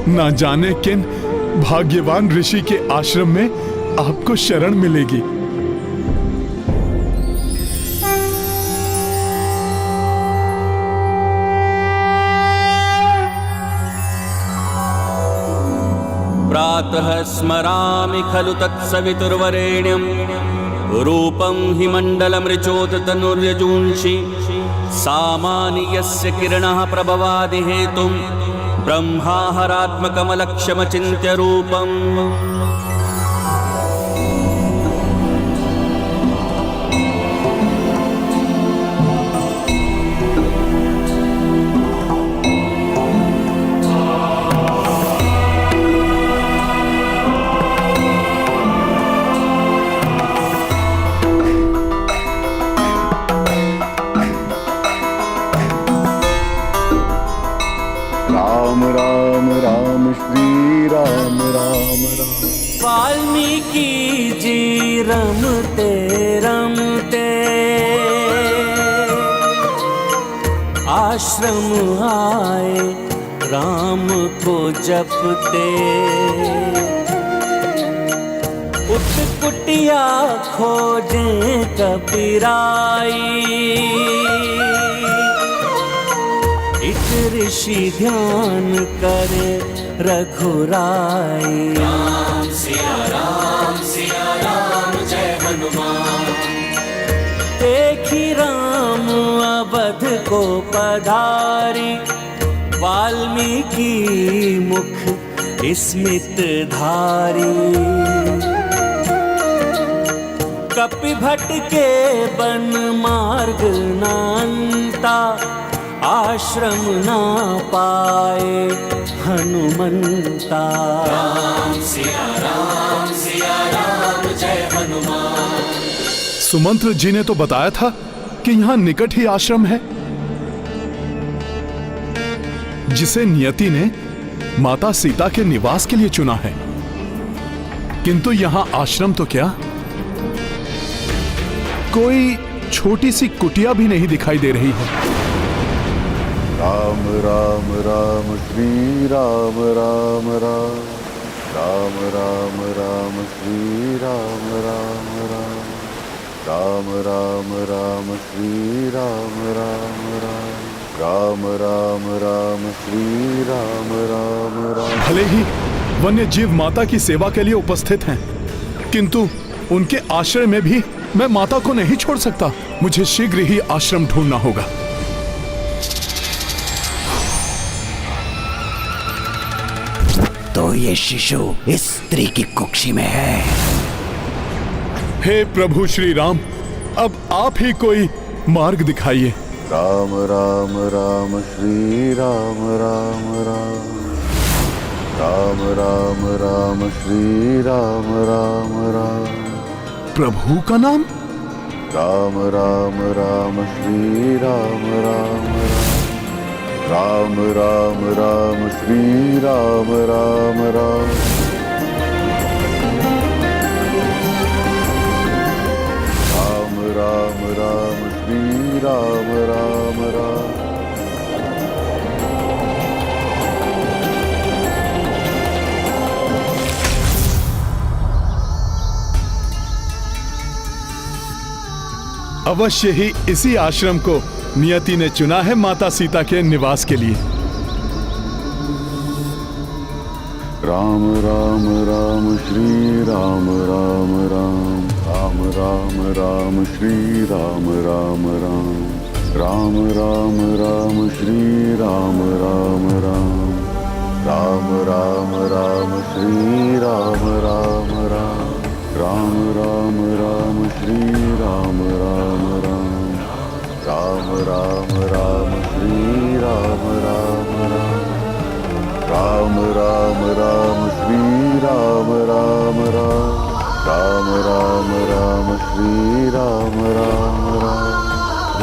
ना जाने किन भाग्यवान ऋषि के आश्रम में आपको शरण मिलेगी। प्रातः स्मरामि खलु तत्सवितुर्वरेण्यं रूपं हि मण्डलमृचोत तनुर्यजूंषि सामानि यस्य किरणः प्रभवादि हेतुं ब्रह्माहरात्मकमलक्ष्यमचिन्त्य रूपम्। राम राम राम श्री राम राम राम। वाल्मीकि जी रमते रमते आश्रम आए, राम को जपते। उठ कुटिया खोजे कपिराई, इस ऋषि ध्यान करे रघुराई। राम सिया राम जय हनुमान। देखी राम अवध को पधारी, वाल्मीकि मुख स्मित धारी। कपिभट के वन मार्ग नान्ता, आश्रम ना पाए हनुमंता। राम सिया राम जय हनुमान। सुमंत्र जी ने तो बताया था कि यहाँ निकट ही आश्रम है, जिसे नियति ने माता सीता के निवास के लिए चुना है। किंतु यहाँ आश्रम तो क्या, कोई छोटी सी कुटिया भी नहीं दिखाई दे रही है। राम राम राम श्री राम राम राम। राम राम राम श्री राम राम राम। राम राम राम श्री राम राम राम। राम राम राम श्री राम राम राम। भले ही वन्य जीव माता की सेवा के लिए उपस्थित हैं, किंतु उनके आश्रय में भी मैं माता को नहीं छोड़ सकता। मुझे शीघ्र ही आश्रम ढूंढना होगा। तो ये शिशु इस स्त्री की कुक्षी में है। हे प्रभु श्री राम, अब आप ही कोई मार्ग दिखाइए। राम राम राम श्री राम राम राम। राम राम राम श्री राम राम राम। प्रभु का नाम? राम राम राम श्री राम राम राम। राम राम राम श्री राम राम राम। राम राम राम श्री राम राम राम। अवश्य ही इसी आश्रम को नियति ने चुना है माता सीता के निवास के लिए। राम राम राम श्री राम राम राम। राम राम राम श्री राम राम राम। राम राम राम श्री राम राम राम। राम राम राम श्री राम राम राम। राम राम राम श्री राम राम राम। राम राम राम श्री राम राम राम। राम राम राम श्री राम राम राम। राम राम राम श्री राम राम राम।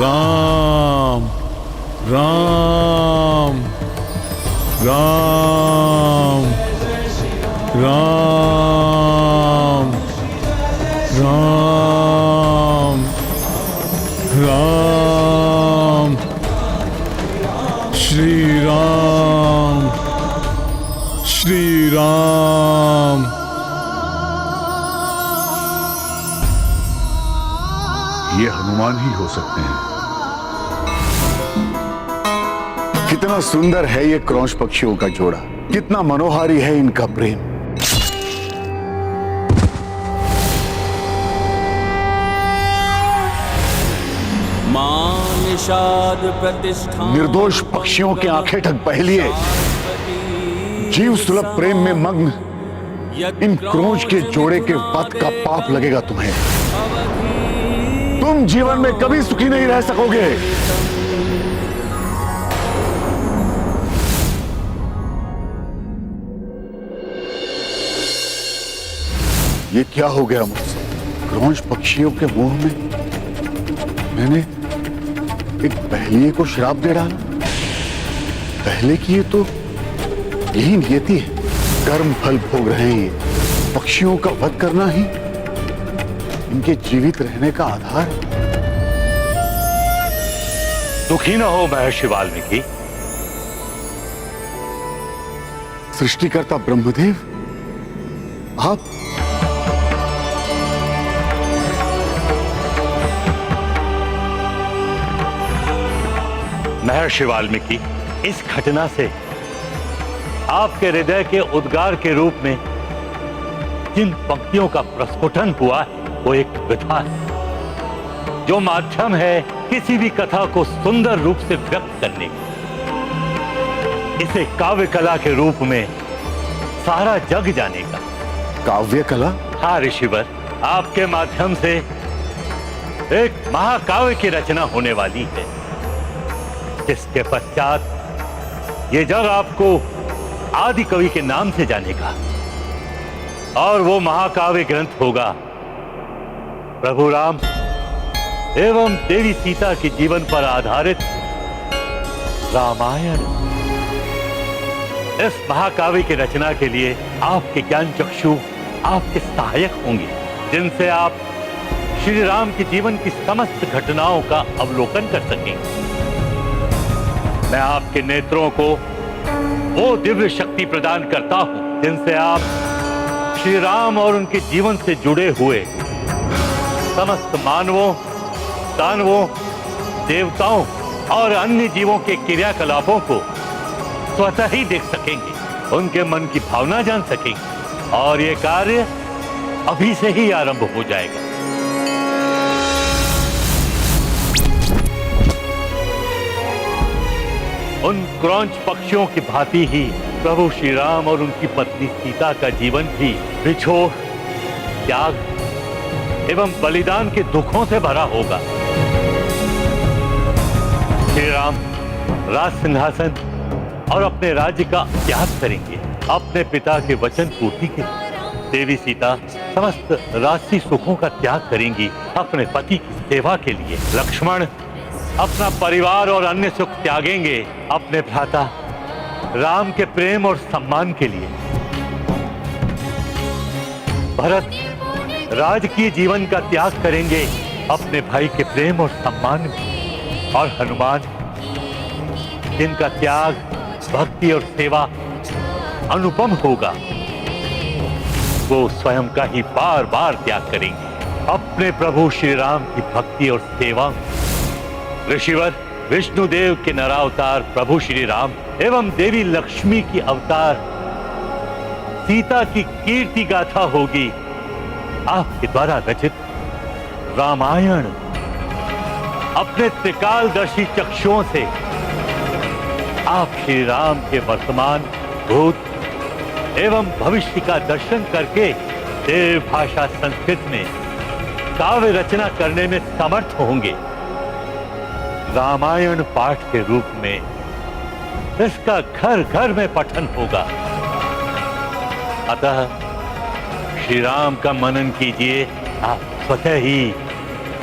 राम राम राम राम राम राम श्री राम श्री राम। ये हनुमान ही हो सकते हैं। कितना सुंदर है ये क्रौंच पक्षियों का जोड़ा, कितना मनोहारी है इनका प्रेम। निर्दोष पक्षियों की आंखें ढक पहलिए जीव सुलभ प्रेम में मग्न इन क्रोंच के जोड़े के वध का पाप लगेगा तुम्हें। तुम जीवन में कभी सुखी नहीं रह सकोगे। ये क्या हो गया मुझसे? क्रोंच पक्षियों के मुंह में मैंने एक पहलिए को श्राप दे डाला। पहले की ये तो यही नियति है, कर्म फल भोग रहे हैं। ये पक्षियों का वध करना ही इनके जीवित रहने का आधार। दुखी न हो महर्षि वाल्मीकि। सृष्टिकर्ता ब्रह्मदेव, आप महर्षि वाल्मीकि, इस घटना से आपके हृदय के उद्गार के रूप में जिन पंक्तियों का प्रस्फुटन हुआ है वो एक विधा है, जो माध्यम है किसी भी कथा को सुंदर रूप से व्यक्त करने का। इसे काव्य कला के रूप में सारा जग जानेगा। काव्य कला? हाँ ऋषिवर, आपके माध्यम से एक महाकाव्य की रचना होने वाली है, जिसके पश्चात ये जग आपको आदि कवि के नाम से जानेगा। और वो महाकाव्य ग्रंथ होगा प्रभु राम एवं देवी सीता के जीवन पर आधारित रामायण। इस महाकाव्य की रचना के लिए आपके ज्ञान चक्षु आपके सहायक होंगे, जिनसे आप श्री राम के जीवन की समस्त घटनाओं का अवलोकन कर सकेंगे। मैं आपके नेत्रों को वो दिव्य शक्ति प्रदान करता हूं जिनसे आप श्री राम और उनके जीवन से जुड़े हुए समस्त मानवों, दानवों, देवताओं और अन्य जीवों के क्रियाकलापों को स्वतः ही देख सकेंगे, उनके मन की भावना जान सकेंगे। और ये कार्य अभी से ही आरंभ हो जाएगा। उन क्रौंच पक्षियों की भांति ही प्रभु श्री राम और उनकी पत्नी सीता का जीवन भी बिछोह, त्याग एवं बलिदान के दुखों से भरा होगा। श्री राम राज सिंहासन और अपने राज्य का त्याग करेंगे। अपने पिता के वचन पूर्ति के लिए देवी सीता समस्त राजसी सुखों का त्याग करेंगी अपने पति की सेवा के लिए। लक्ष्मण अपना परिवार और अन्य सुख त्यागेंगे अपने भ्राता राम के प्रेम और सम्मान के लिए। भरत राजकीय जीवन का त्याग करेंगे अपने भाई के प्रेम और सम्मान में। और हनुमान जिनका त्याग भक्ति और सेवा अनुपम होगा, वो स्वयं का ही बार बार त्याग करेंगे अपने प्रभु श्री राम की भक्ति और सेवा में। ऋषिवर विष्णुदेव के नरावतार प्रभु श्री राम एवं देवी लक्ष्मी की अवतार सीता की कीर्ति गाथा होगी आपके द्वारा रचित रामायण। अपने त्रिकालदर्शी चक्षुओं से आप श्री राम के वर्तमान, भूत एवं भविष्य का दर्शन करके देव भाषा संस्कृत में काव्य रचना करने में समर्थ होंगे। रामायण पाठ के रूप में इसका घर घर में पठन होगा। अतः श्री राम का मनन कीजिए, आप स्वतः ही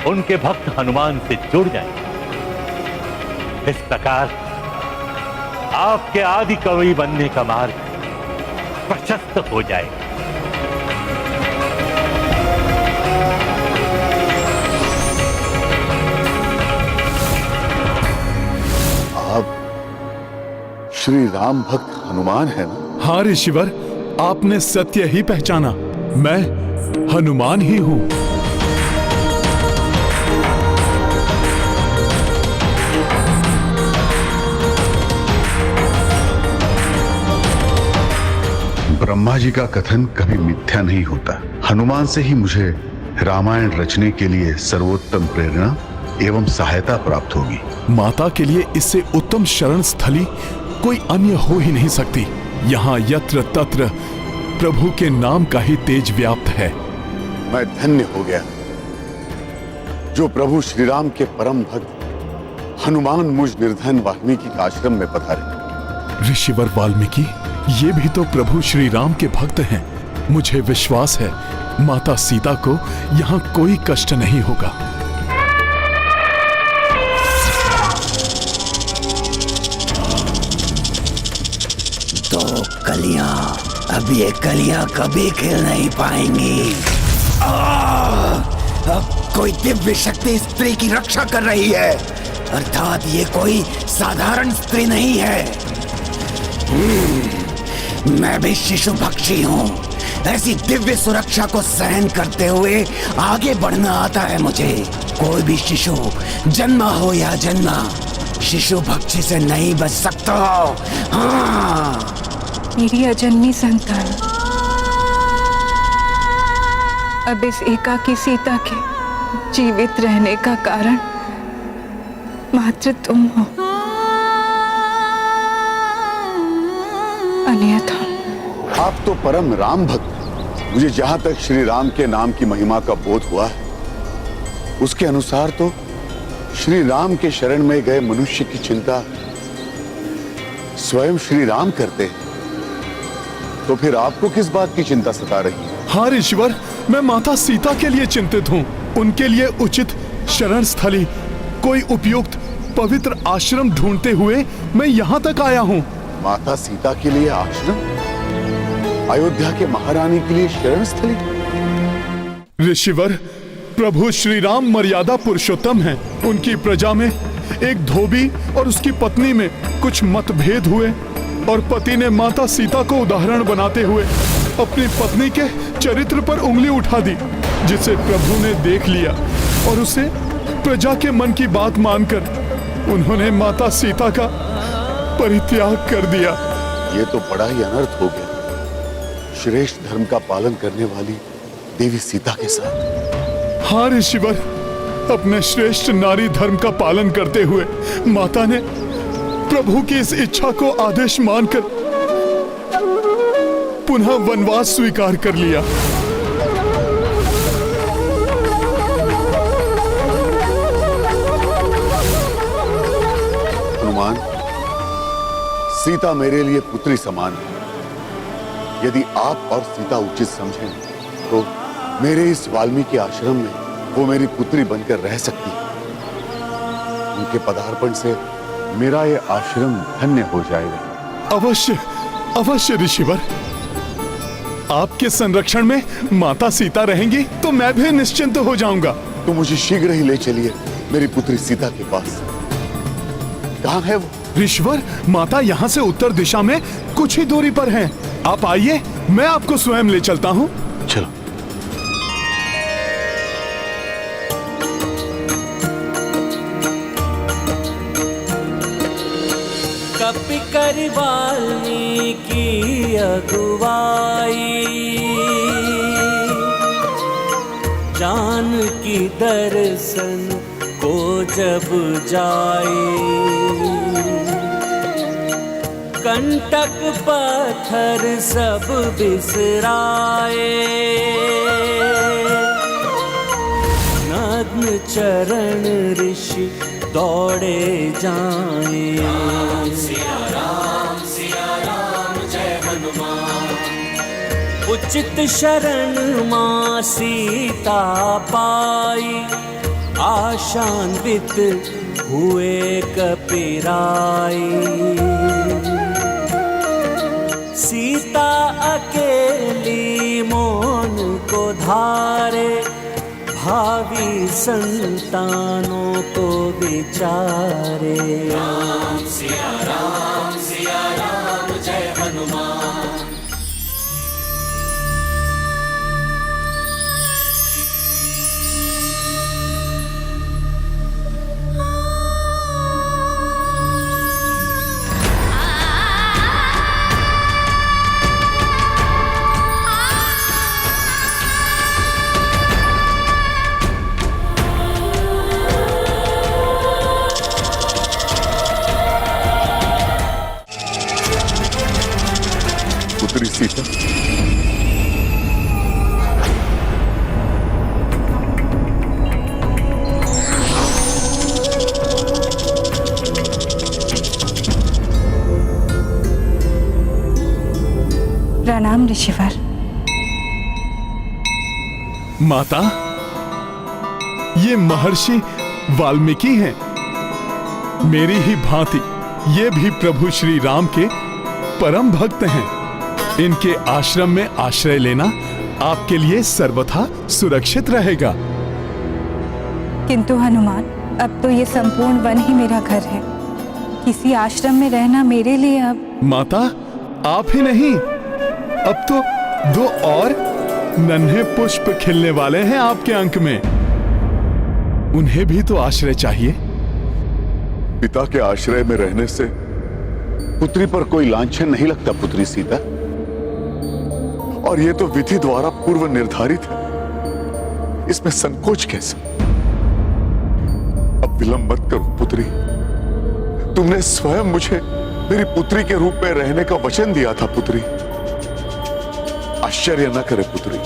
उनके भक्त हनुमान से जुड़ जाएंगे। इस प्रकार आपके आदि कवि बनने का मार्ग प्रशस्त हो जाएगा। आप श्री राम भक्त हनुमान है ना? हाँ ऋषिवर, आपने सत्य ही पहचाना। मैं हनुमान ही हूं। ब्रह्मा जी का कथन कभी मिथ्या नहीं होता। हनुमान से ही मुझे रामायण रचने के लिए सर्वोत्तम प्रेरणा एवं सहायता प्राप्त होगी। माता के लिए इससे उत्तम शरण स्थली कोई अन्य हो ही नहीं सकती। यहाँ यत्र तत्र प्रभु के नाम का ही तेज व्याप्त है। मैं धन्य हो गया जो प्रभु श्री राम के परम भक्त हनुमान मुझ निर्धन वाल्मीकि के आश्रम में पधारे। ऋषिवर वाल्मीकि ये भी तो प्रभु श्री राम के भक्त हैं। मुझे विश्वास है माता सीता को यहाँ कोई कष्ट नहीं होगा। तो कलियां, अब ये कलियां कभी खिल नहीं पाएंगी। अब कोई दिव्य शक्ति स्त्री की रक्षा कर रही है, अर्थात ये कोई साधारण स्त्री नहीं है। मैं भी शिशु भक्षी हूँ। ऐसी दिव्य सुरक्षा को सहन करते हुए आगे बढ़ना आता है मुझे। कोई भी शिशु जन्मा हो या जन्मा, शिशु भक्षी से नहीं बच सकता। हाँ, मेरी अजन्मी संतान अब इस एकाकी सीता के जीवित रहने का कारण मात्र तुम हो, अन्यथा। आप तो परम राम भक्त। मुझे जहां तक श्री राम के नाम की महिमा का बोध हुआ है, उसके अनुसार तो श्री राम के शरण में गए मनुष्य की चिंता स्वयं श्री राम करते हैं। तो फिर आपको किस बात की चिंता सता रही है? हाँ ऋषिवर, मैं माता सीता के लिए चिंतित हूँ। उनके लिए उचित शरण स्थली, कोई उपयुक्त पवित्र आश्रम ढूंढते हुए मैं यहाँ तक आया हूँ। माता सीता के लिए आश्रम? अयोध्या के महारानी के लिए शरण स्थली? ऋषिवर, प्रभु श्री राम मर्यादा पुरुषोत्तम हैं। उनकी प्रजा में एक धोबी और उसकी पत्नी में कुछ मतभेद हुए और पति ने माता सीता को उदाहरण बनाते हुए अपनी पत्नी के चरित्र पर उंगली उठा दी, जिसे प्रभु ने देख लिया और उसे प्रजा के मन की बात मानकर उन्होंने माता सीता का परित्याग कर दिया। ये तो बड़ा ही अनर्थ हो गया श्रेष्ठ धर्म का पालन करने वाली देवी सीता के साथ। हाँ ऋषिवर, अपने श्रेष्ठ नारी धर्म का पालन करते हुए माता ने प्रभु की इस इच्छा को आदेश मानकर पुनः वनवास स्वीकार कर लिया। हनुमान, सीता मेरे लिए पुत्री समान है। यदि आप और सीता उचित समझें तो मेरे इस वाल्मीकि आश्रम में वो मेरी पुत्री बनकर रह सकती है। उनके पदार्पण से मेरा ये आश्रम धन्य हो जाएगा। अवश्य अवश्य ऋषिवर, आपके संरक्षण में माता सीता रहेंगी तो मैं भी निश्चिंत हो जाऊंगा। तो मुझे शीघ्र ही ले चलिए मेरी पुत्री सीता के पास। कहाँ है वो? ऋषिवर, माता यहाँ से उत्तर दिशा में कुछ ही दूरी पर हैं। आप आइए, मैं आपको स्वयं ले चलता हूँ। चलो। कपि कर वाल्मीकि अगुवाई, जानकी दर्शन को जब जाए, कंटक पत्थर सब बिसराए, नग्न चरण ऋषि दौड़े जाए। राम सिया राम जय हनुमान, उचित शरण मां सीता पाई, आशान्वित हुए कपिराई। सीता अकेली मौन को धारे, भावी संतानों को विचारे। राम सिया राम जय हनुमान। पुत्री सीता, प्रणाम ऋषिवर। माता, ये महर्षि वाल्मीकि हैं। मेरी ही भांति ये भी प्रभु श्री राम के परम भक्त हैं। इनके आश्रम में आश्रय लेना आपके लिए सर्वथा सुरक्षित रहेगा। किंतु हनुमान, अब तो ये संपूर्ण वन ही मेरा घर है। किसी आश्रम में रहना मेरे लिए अब। माता, आप ही नहीं, अब तो दो और नन्हे पुष्प खिलने वाले हैं आपके अंक में। उन्हें भी तो आश्रय चाहिए। पिता के आश्रय में रहने से पुत्री पर कोई लांछन नहीं लगता पुत्री सीता, और यह तो विधि द्वारा पूर्व निर्धारित है। इसमें संकोच कैसा? अब विलंब मत करो पुत्री। तुमने स्वयं मुझे मेरी पुत्री के रूप में रहने का वचन दिया था पुत्री। आश्चर्य न करे पुत्री,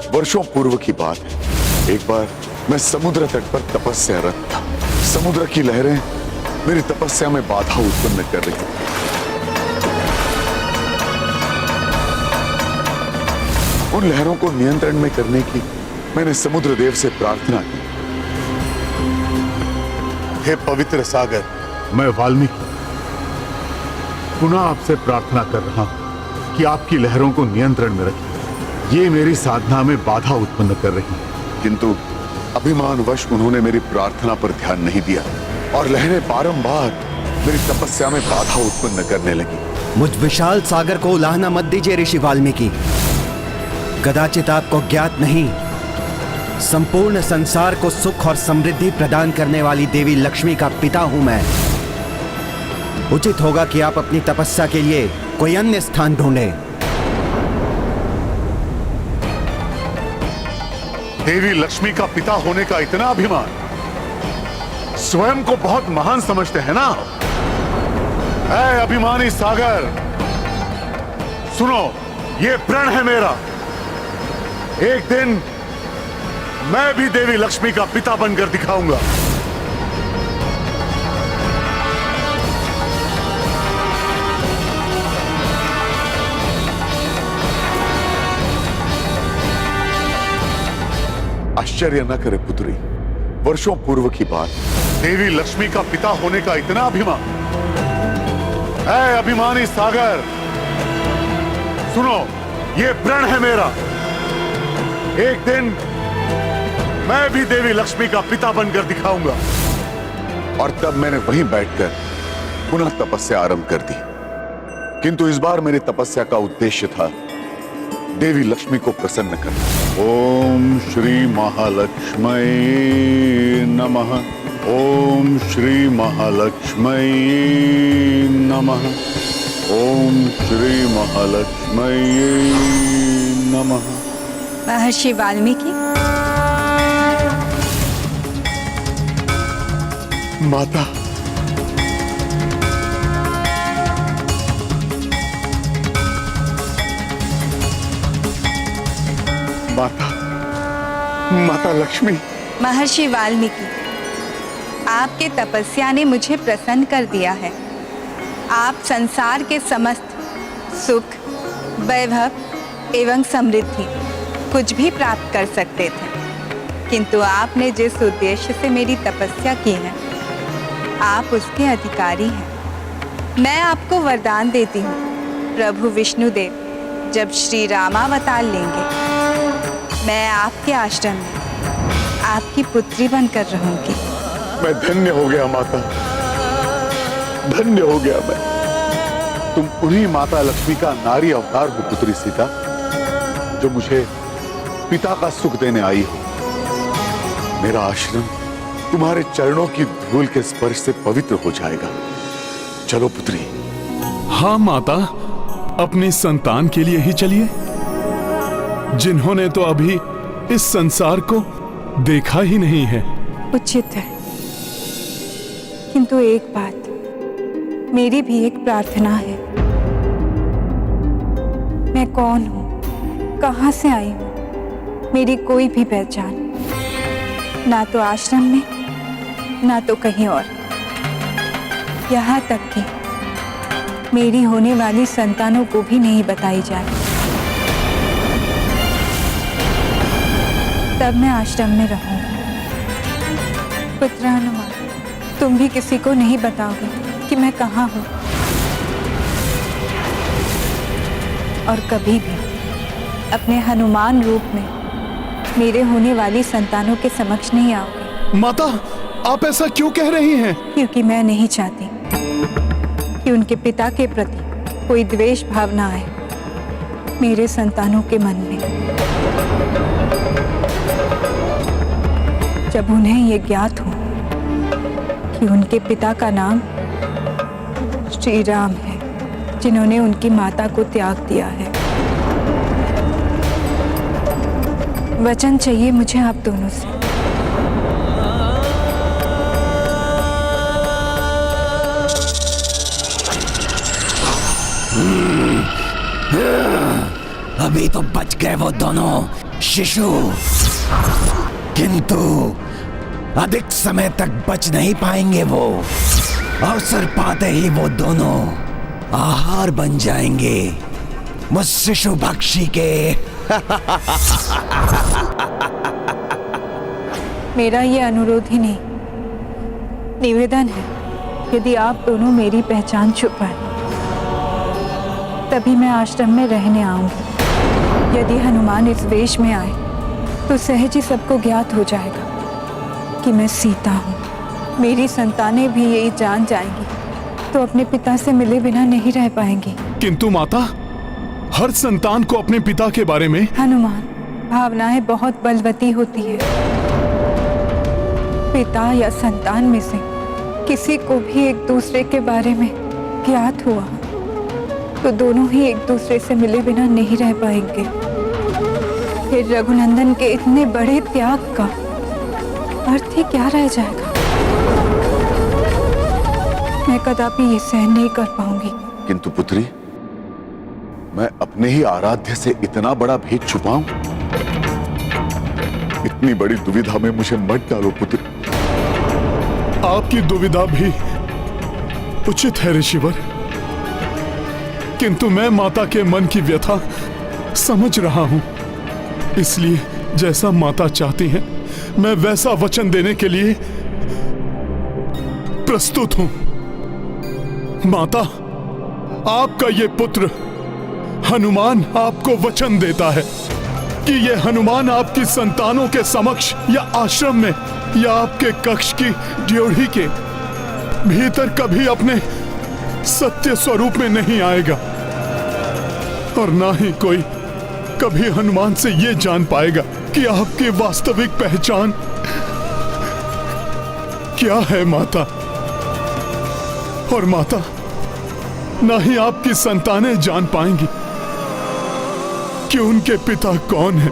वर्षों पूर्व की बात है। एक बार मैं समुद्र तट पर तपस्यारत था। समुद्र की लहरें मेरी तपस्या में बाधा उत्पन्न कर रही थी। उन लहरों को नियंत्रण में करने की मैंने समुद्र देव से प्रार्थना की। हे पवित्र सागर, मैं वाल्मीकि पुनः आपसे प्रार्थना कर रहा हूं कि आपकी लहरों को नियंत्रण में रखिए। ये मेरी साधना में बाधा उत्पन्न कर रही है। किंतु अभिमानवश उन्होंने मेरी प्रार्थना पर ध्यान नहीं दिया और लहरें बारंबार मेरी तपस्या में बाधा उत्पन्न करने लगी। मुझ विशाल सागर को उलाहना मत दीजिए ऋषि वाल्मीकि। कदाचित आपको ज्ञात नहीं, संपूर्ण संसार को सुख और समृद्धि प्रदान करने वाली देवी लक्ष्मी का पिता हूं मैं। उचित होगा कि आप अपनी तपस्या के लिए कोई अन्य स्थान ढूंढें। देवी लक्ष्मी का पिता होने का इतना अभिमान, स्वयं को बहुत महान समझते हैं ना। ऐ अभिमानी सागर, सुनो, ये प्रण है मेरा। एक दिन मैं भी देवी लक्ष्मी का पिता बनकर दिखाऊंगा। आश्चर्य न करे पुत्री, वर्षों पूर्व की बात। देवी लक्ष्मी का पिता होने का इतना अभिमान। है अभिमानी सागर, सुनो, ये प्रण है मेरा। एक दिन मैं भी देवी लक्ष्मी का पिता बनकर दिखाऊंगा। और तब मैंने वहीं बैठकर पुनः तपस्या आरंभ कर दी। किंतु इस बार मेरी तपस्या का उद्देश्य था देवी लक्ष्मी को प्रसन्न करना। ओम श्री महालक्ष्मी नमः। ओम श्री महालक्ष्मी नमः। ओम श्री महालक्ष्मी नमः। महर्षि वाल्मीकि, माता, माता, माता लक्ष्मी। महर्षि वाल्मीकि, आपके तपस्या ने मुझे प्रसन्न कर दिया है। आप संसार के समस्त सुख, वैभव एवं समृद्धि कुछ भी प्राप्त कर सकते थे, किंतु आपने जिस उद्देश्य से मेरी तपस्या की है, आप उसके अधिकारी हैं। मैं आपको वरदान देती हूँ, प्रभु विष्णुदेव जब श्री रामावतार लेंगे, मैं आपके आश्रम में आपकी पुत्री बनकर रहूंगी। मैं धन्य हो गया माता, धन्य हो गया मैं। तुम उन्हीं माता लक्ष्मी का नारी अवतार हो पुत्री सीता, जो मुझे पिता का सुख देने आई हो। मेरा आश्रम तुम्हारे चरणों की धूल के स्पर्श से पवित्र हो जाएगा। चलो पुत्री। हाँ माता, अपनी संतान के लिए ही चलिए, जिन्होंने तो अभी इस संसार को देखा ही नहीं है। उचित है, किंतु एक बात, मेरी भी एक प्रार्थना है। मैं कौन हूँ, कहाँ से आई हूँ, मेरी कोई भी पहचान ना तो आश्रम में, ना तो कहीं और। यहाँ तक कि मेरी होने वाली संतानों को भी नहीं बताई जाए। तब मैं आश्रम में रहूंगी। पुत्र हनुमान, तुम भी किसी को नहीं बताओगे कि मैं कहाँ हूँ, और कभी भी अपने हनुमान रूप में मेरे होने वाली संतानों के समक्ष नहीं आओगे। माता, आप ऐसा क्यों कह रही हैं? क्योंकि मैं नहीं चाहती कि उनके पिता के प्रति कोई द्वेष भावना आए मेरे संतानों के मन में। जब उन्हें ये ज्ञात हो कि उनके पिता का नाम श्री राम है, जिन्होंने उनकी माता को त्याग दिया है। वचन चाहिए मुझे आप दोनों से। अभी तो बच गए वो दोनों शिशु, किंतु अधिक समय तक बच नहीं पाएंगे। वो अवसर पाते ही वो दोनों आहार बन जाएंगे मुझ शिशु भक्षी के। मेरा ये अनुरोध ही नहीं, निवेदन है। यदि आप दोनों मेरी पहचान छुपाएं, तभी मैं आश्रम में रहने आऊंगी। यदि हनुमान इस वेश में आए तो सहज ही सबको ज्ञात हो जाएगा कि मैं सीता हूँ। मेरी संतानें भी यही जान जाएंगी तो अपने पिता से मिले बिना नहीं रह पाएंगी। किंतु माता, हर संतान को अपने पिता के बारे में। हनुमान, भावनाएं बहुत बलवती होती है। पिता या संतान में से किसी को भी एक दूसरे के बारे में ज्ञात हुआ तो दोनों ही एक दूसरे से मिले बिना नहीं रह पाएंगे। फिर रघुनंदन के इतने बड़े त्याग का अर्थ ही क्या रह जाएगा। मैं कदापि ये सहन नहीं कर पाऊंगी। किंतु पुत्री, मैं अपने ही आराध्य से इतना बड़ा भेद छुपाऊं? इतनी बड़ी दुविधा में मुझे मत डालो पुत्री। आपकी दुविधा भी उचित है ऋषिवर, किंतु मैं माता के मन की व्यथा समझ रहा हूं। इसलिए जैसा माता चाहती हैं मैं वैसा वचन देने के लिए प्रस्तुत हूं। माता, आपका ये पुत्र हनुमान आपको वचन देता है कि ये हनुमान आपकी संतानों के समक्ष या आश्रम में या आपके कक्ष की ड्योढ़ी के भीतर कभी अपने सत्य स्वरूप में नहीं आएगा, और ना ही कोई कभी हनुमान से ये जान पाएगा कि आपकी वास्तविक पहचान क्या है माता। और माता, ना ही आपकी संतानें जान पाएंगी कि उनके पिता कौन है।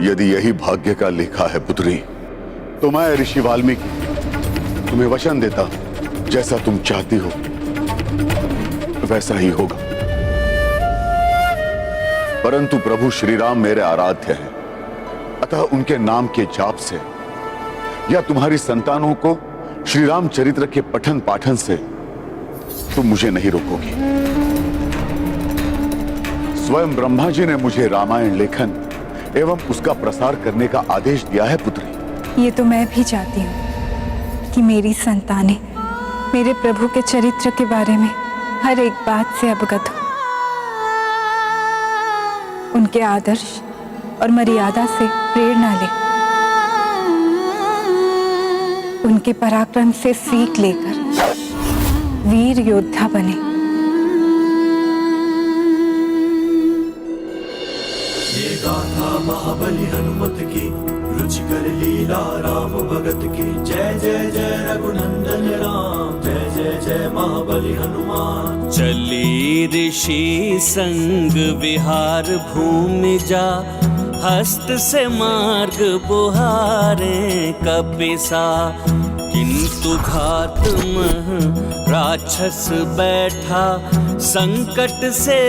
यदि यही भाग्य का लेखा है पुत्री, तो मैं ऋषि वाल्मीकि तुम्हें वचन देता, जैसा तुम चाहती हो वैसा ही होगा। परंतु प्रभु श्री राम मेरे आराध्य हैं, अतः उनके नाम के जाप से या तुम्हारी संतानों को श्री राम चरित्र के पठन पाठन से तुम मुझे नहीं रोकोगी। स्वयं ब्रह्मा जी ने मुझे रामायण लेखन एवं उसका प्रसार करने का आदेश दिया है पुत्री। ये तो मैं भी चाहती हूँ कि मेरी संतानें मेरे प्रभु के चरित्र के बारे में हर एक बात से अवगत हो, उनके आदर्श और मर्यादा से प्रेरणा ले, उनके पराक्रम से सीख लेकर वीर योद्धा बने। ये गाथा महाबली हनुमत की, रुचिकर लीला राम भगत की। जय जय जय रघुनंदन राम, जय जय जय महाबली हनुमान। चली ऋषि संग विहार भूमि जा, हस्त से मार्ग बुहारे कपिसा। किंतु घात मह राक्षस बैठा, संकट से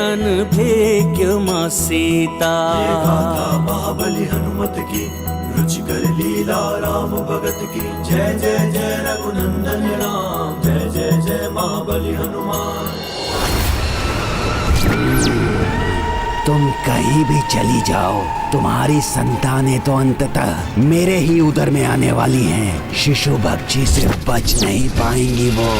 अनभिज्ञ मां सीता। ये गाथा महाबली हनुमत की, रुचिकर लीला राम भगत की। जय जय जय रघुनंदन राम, जय जय जय महाबली हनुमान। तुम कहीं भी चली जाओ, तुम्हारी संतानें तो अंततः मेरे ही उदर में आने वाली हैं। शिशु भक्षी से बच नहीं पाएंगी वो।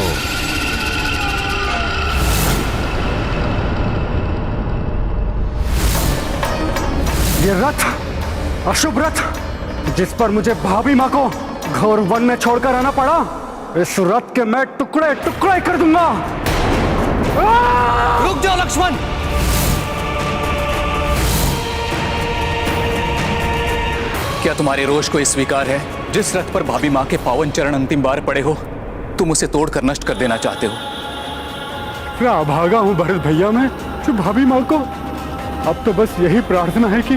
ये रथ, अशुभ रथ, जिस पर मुझे भाभी माँ को घोर वन में छोड़कर आना पड़ा, इस रथ के मैं टुकड़े टुकड़े कर दूंगा। रुक जाओ लक्ष्मण। क्या तुम्हारे रोष को ये स्वीकार है? जिस रथ पर भाभी माँ के पावन चरण अंतिम बार पड़े हो, तुम उसे तोड़कर नष्ट कर देना चाहते हो। क्या अभागा हूं भरत भैया मैं, जो भाभी माँ को। अब तो बस यही प्रार्थना है कि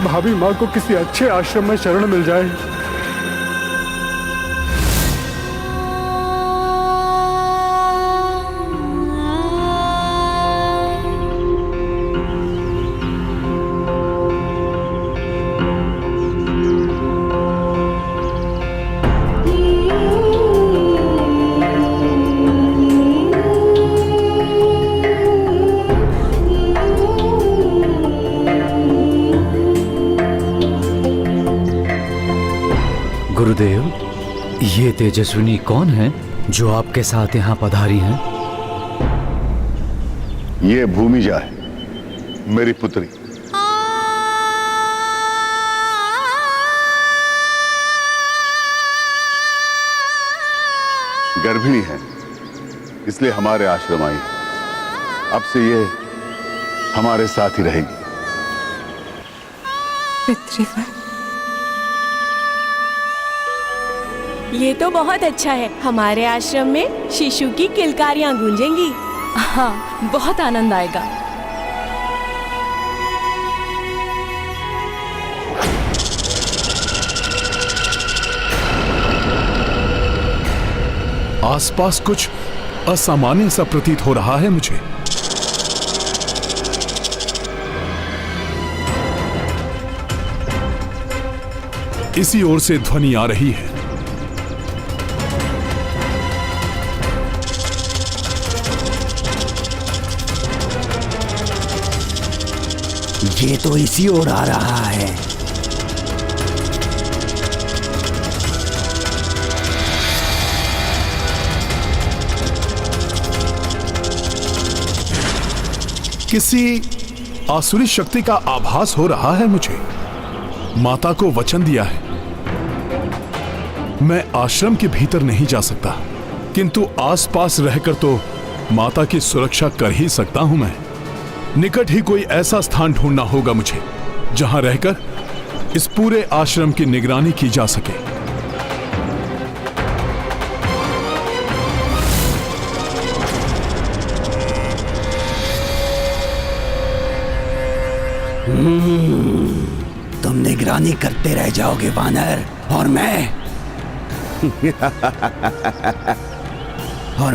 भाभी माँ को किसी अच्छे आश्रम में शरण मिल जाए। गुरुदेव, ये तेजस्विनी कौन है जो आपके साथ यहाँ पधारी हैं? ये भूमिजा है, मेरी पुत्री। गर्भिणी है, इसलिए हमारे आश्रम आई है। अब से ये हमारे साथ ही रहेगी। पितृवर, ये तो बहुत अच्छा है। हमारे आश्रम में शिशु की किलकारियां गूंजेंगी। हाँ, बहुत आनंद आएगा। आसपास कुछ असामान्य सा प्रतीत हो रहा है मुझे। इसी ओर से ध्वनि आ रही है। ये तो इसी ओर आ रहा है। किसी आसुरी शक्ति का आभास हो रहा है मुझे। माता को वचन दिया है मैं आश्रम के भीतर नहीं जा सकता, किंतु आसपास रहकर तो माता की सुरक्षा कर ही सकता हूं मैं। निकट ही कोई ऐसा स्थान ढूंढना होगा मुझे जहां रहकर इस पूरे आश्रम की निगरानी की जा सके। तुम निगरानी करते रह जाओगे वानर, और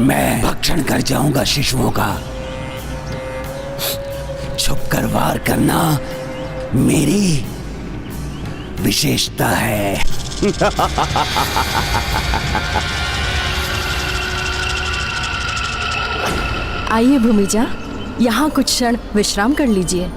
मैं भक्षण कर जाऊंगा शिशुओं का। छुपकर वार करना मेरी विशेषता है। आइए भूमिजा, यहाँ कुछ क्षण विश्राम कर लीजिए।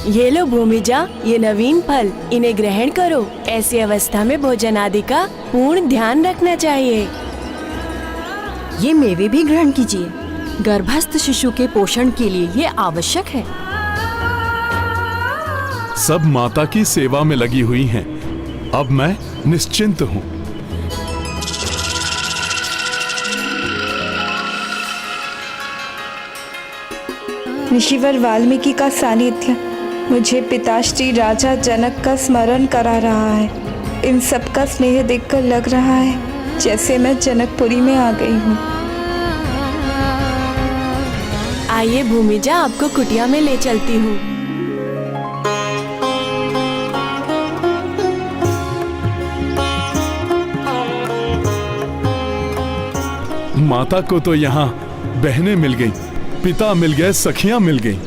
ये लो भूमिजा, ये नवीन फल, इन्हें ग्रहण करो। ऐसी अवस्था में भोजन आदि का पूर्ण ध्यान रखना चाहिए। ये मेवे भी ग्रहण कीजिए, गर्भस्थ शिशु के पोषण के लिए ये आवश्यक है। सब माता की सेवा में लगी हुई हैं। अब मैं निश्चिंत हूं। ऋषिवर वाल्मीकि का सानिध्य मुझे पिताश्री राजा जनक का स्मरण करा रहा है। इन सब का स्नेह देखकर लग रहा है जैसे मैं जनकपुरी में आ गई हूँ। आइए भूमिजा, आपको कुटिया में ले चलती हूँ। माता को तो यहाँ बहनें मिल गई, पिता मिल गए, सखियां मिल गई,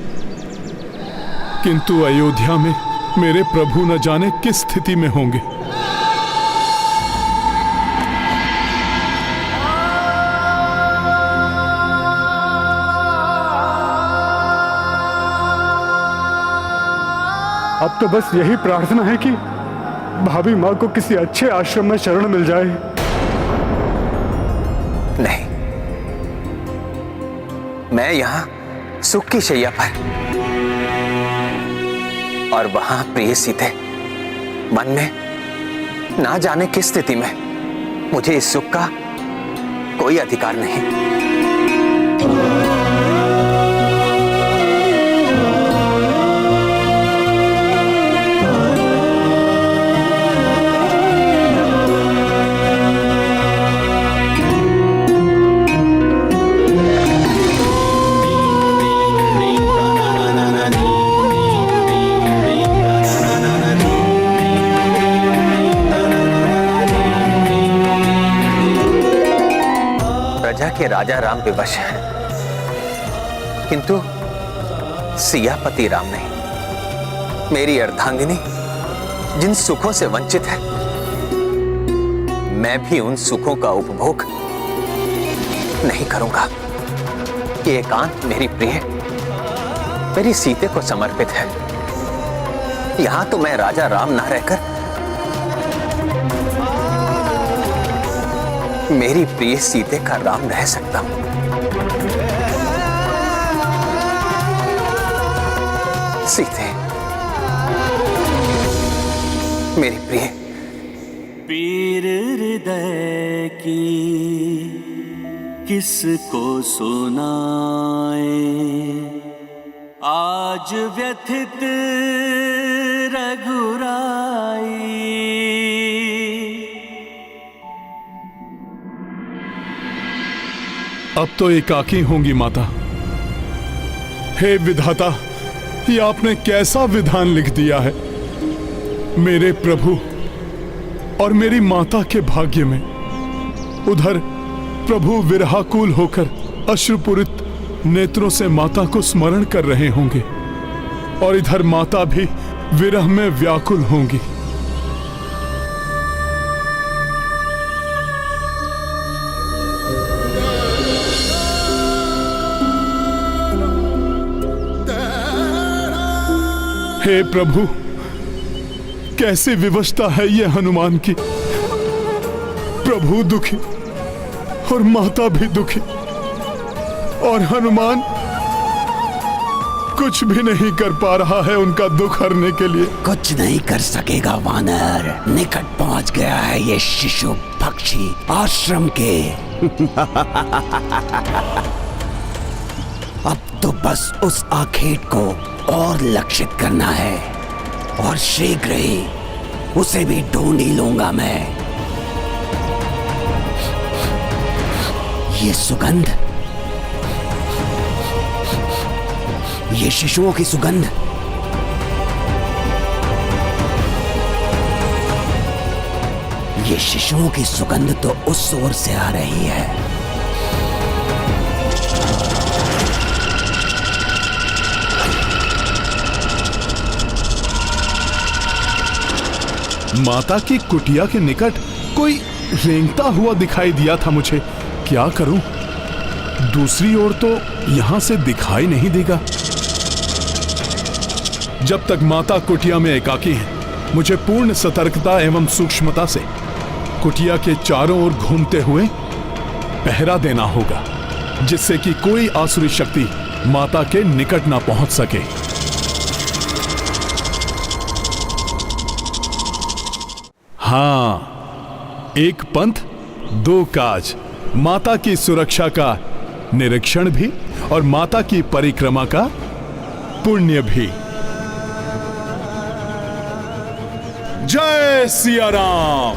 किंतु अयोध्या में मेरे प्रभु न जाने किस स्थिति में होंगे। अब तो बस यही प्रार्थना है कि भाभी माँ को किसी अच्छे आश्रम में शरण मिल जाए। नहीं, मैं यहाँ सुख की शैया पर और वहां प्रिय सीते मन में ना जाने किस स्थिति में, मुझे इस सुख का कोई अधिकार नहीं। के राजा राम विवश हैं, किंतु सियापति राम नहीं। मेरी अर्धांगिनी जिन सुखों से वंचित है, मैं भी उन सुखों का उपभोग नहीं करूंगा। ये एकांत मेरी प्रिय, मेरी सीते को समर्पित है। यहां तो मैं राजा राम ना रहकर मेरी प्रिय सीते का राम रह सकता हूं। सीते, मेरी प्रिय। पीर हृदय की किसको सुनाए, आज व्यथित रघुराई। अब तो एकाकी होंगी माता। हे विधाता, ये आपने कैसा विधान लिख दिया है। मेरे प्रभु और मेरी माता के भाग्य में उधर प्रभु विरहाकुल होकर अश्रुपूरित नेत्रों से माता को स्मरण कर रहे होंगे और इधर माता भी विरह में व्याकुल होंगी। हे प्रभु, कैसी विवशता है ये हनुमान की। प्रभु दुखी और माता भी दुखी, और हनुमान कुछ भी नहीं कर पा रहा है उनका दुख हरने के लिए। कुछ नहीं कर सकेगा वानर, निकट पहुंच गया है ये शिशु पक्षी आश्रम के। अब तो बस उस आखेट को और लक्षित करना है, और शीघ्र ही उसे भी ढूंढ ही लूंगा मैं। ये सुगंध, ये शिशुओं की सुगंध, ये शिशुओं की सुगंध तो उस ओर से आ रही है। माता की कुटिया के निकट कोई रेंगता हुआ दिखाई दिया था मुझे। क्या करूं? दूसरी ओर तो यहां से दिखाई नहीं देगा। जब तक माता कुटिया में एकाकी है, मुझे पूर्ण सतर्कता एवं सूक्ष्मता से कुटिया के चारों ओर घूमते हुए पहरा देना होगा, जिससे कि कोई आसुरी शक्ति माता के निकट ना पहुंच सके। हाँ, एक पंथ दो काज, माता की सुरक्षा का निरीक्षण भी और माता की परिक्रमा का पुण्य भी। जय सिया राम।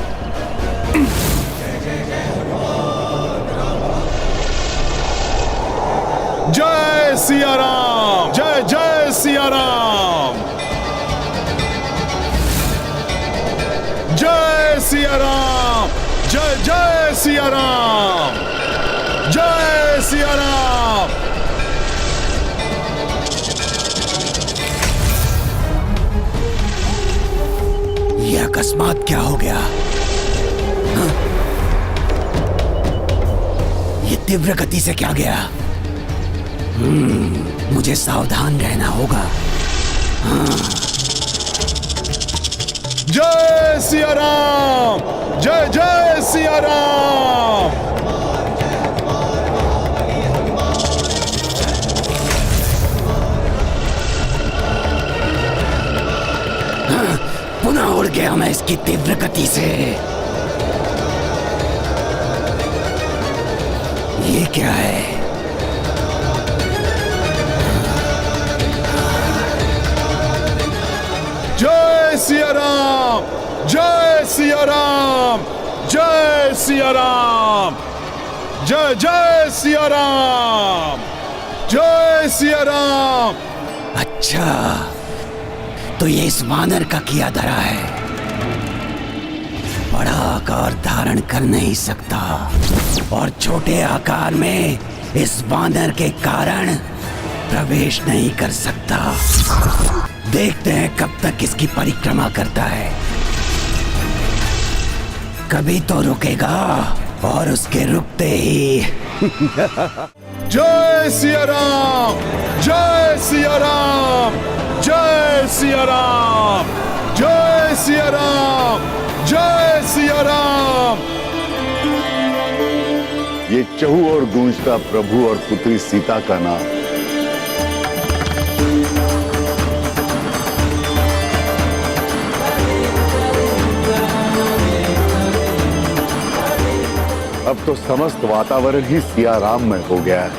जय सिया राम। जय जय सिया राम। जय सिया राम। जय जय सिया राम। जय सिया राम। ये अकस्मात क्या हो गया? हाँ? ये तीव्र गति से क्या गया? मुझे सावधान रहना होगा। हाँ। जय सिया राम। जय जय सिया राम। पुनः उड़ गया मैं इसकी तीव्र गति से। ये क्या है? जय सिया राम। जय सिया राम। जय सिया राम। जय जय सिया राम। जय सिया राम। अच्छा, तो ये इस वानर का किया धरा है। बड़ा आकार धारण कर नहीं सकता और छोटे आकार में इस वानर के कारण प्रवेश नहीं कर सकता। देखते हैं कब तक इसकी परिक्रमा करता है। कभी तो रुकेगा और उसके रुकते ही जय सिया राम। जय सिया राम। जय सिया राम। जय सिया राम। जय सिया राम। ये चहु और गूंजता प्रभु और पुत्री सीता का नाम। अब तो समस्त वातावरण ही सिया राम में हो गया है।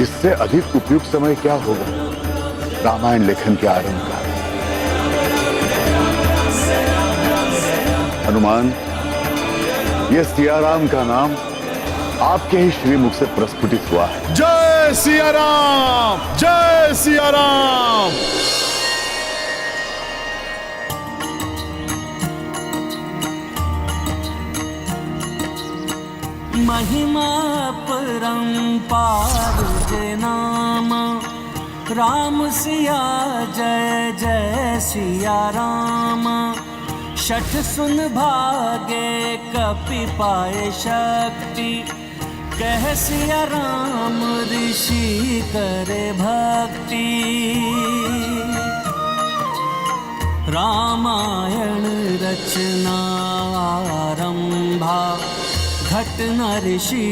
इससे अधिक उपयुक्त समय क्या होगा रामायण लेखन के आरंभ का? हनुमान, ये सिया राम का नाम आपके ही श्रीमुख से प्रस्फुटित हुआ है। जय सिया राम। जय सिया राम। महिमा परंपार जय नाम राम सिया जय जय सिया राम शठ सुन भागे कपि पाए शक्ति कह सिया राम ऋषि करे भक्ति रामायण रचना आरंभा घटना ऋषि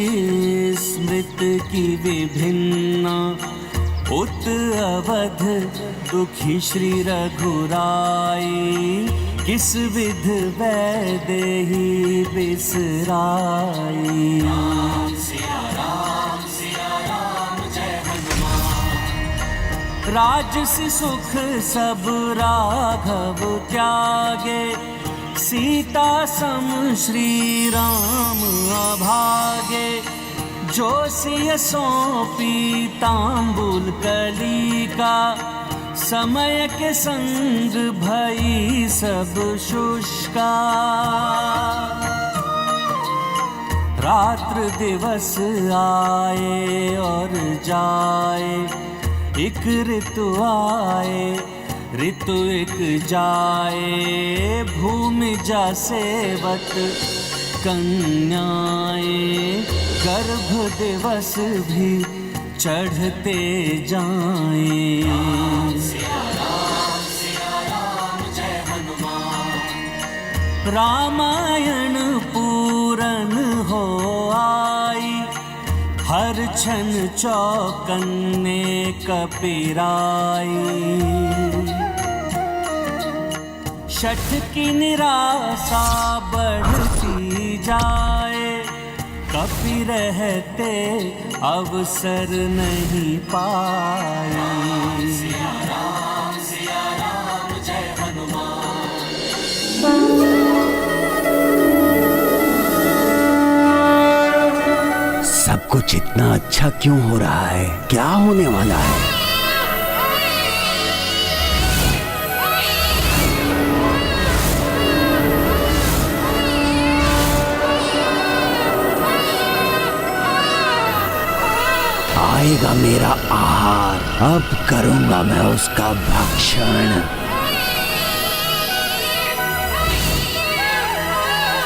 स्मृत की विभिन्न उत अवध दुखी श्री रघुराई किस विध वैदेही बिसराई राम सिया राम जय हनुमान राजसी सुख सब राघव त्यागे सीता सम श्री राम अभागे जो सिय सौंपी तांबुल कली का समय के संग भई सब शुष्का रात्र दिवस आए और जाए एक ऋतु आए ऋतु एक जाए भूमि जा सेवत कन्याएं गर्भ दिवस भी चढ़ते जाएं जय हनुमान रामायण पूरन हो आई हर क्षण चौकन्ने कपिराई शठ की निराशा बढ़ती जाए कपि रहते अवसर नहीं पाए सिया राम जय हनुमान सब कुछ इतना अच्छा क्यों हो रहा है? क्या होने वाला है? आएगा मेरा आहार, अब करूंगा मैं उसका भक्षण।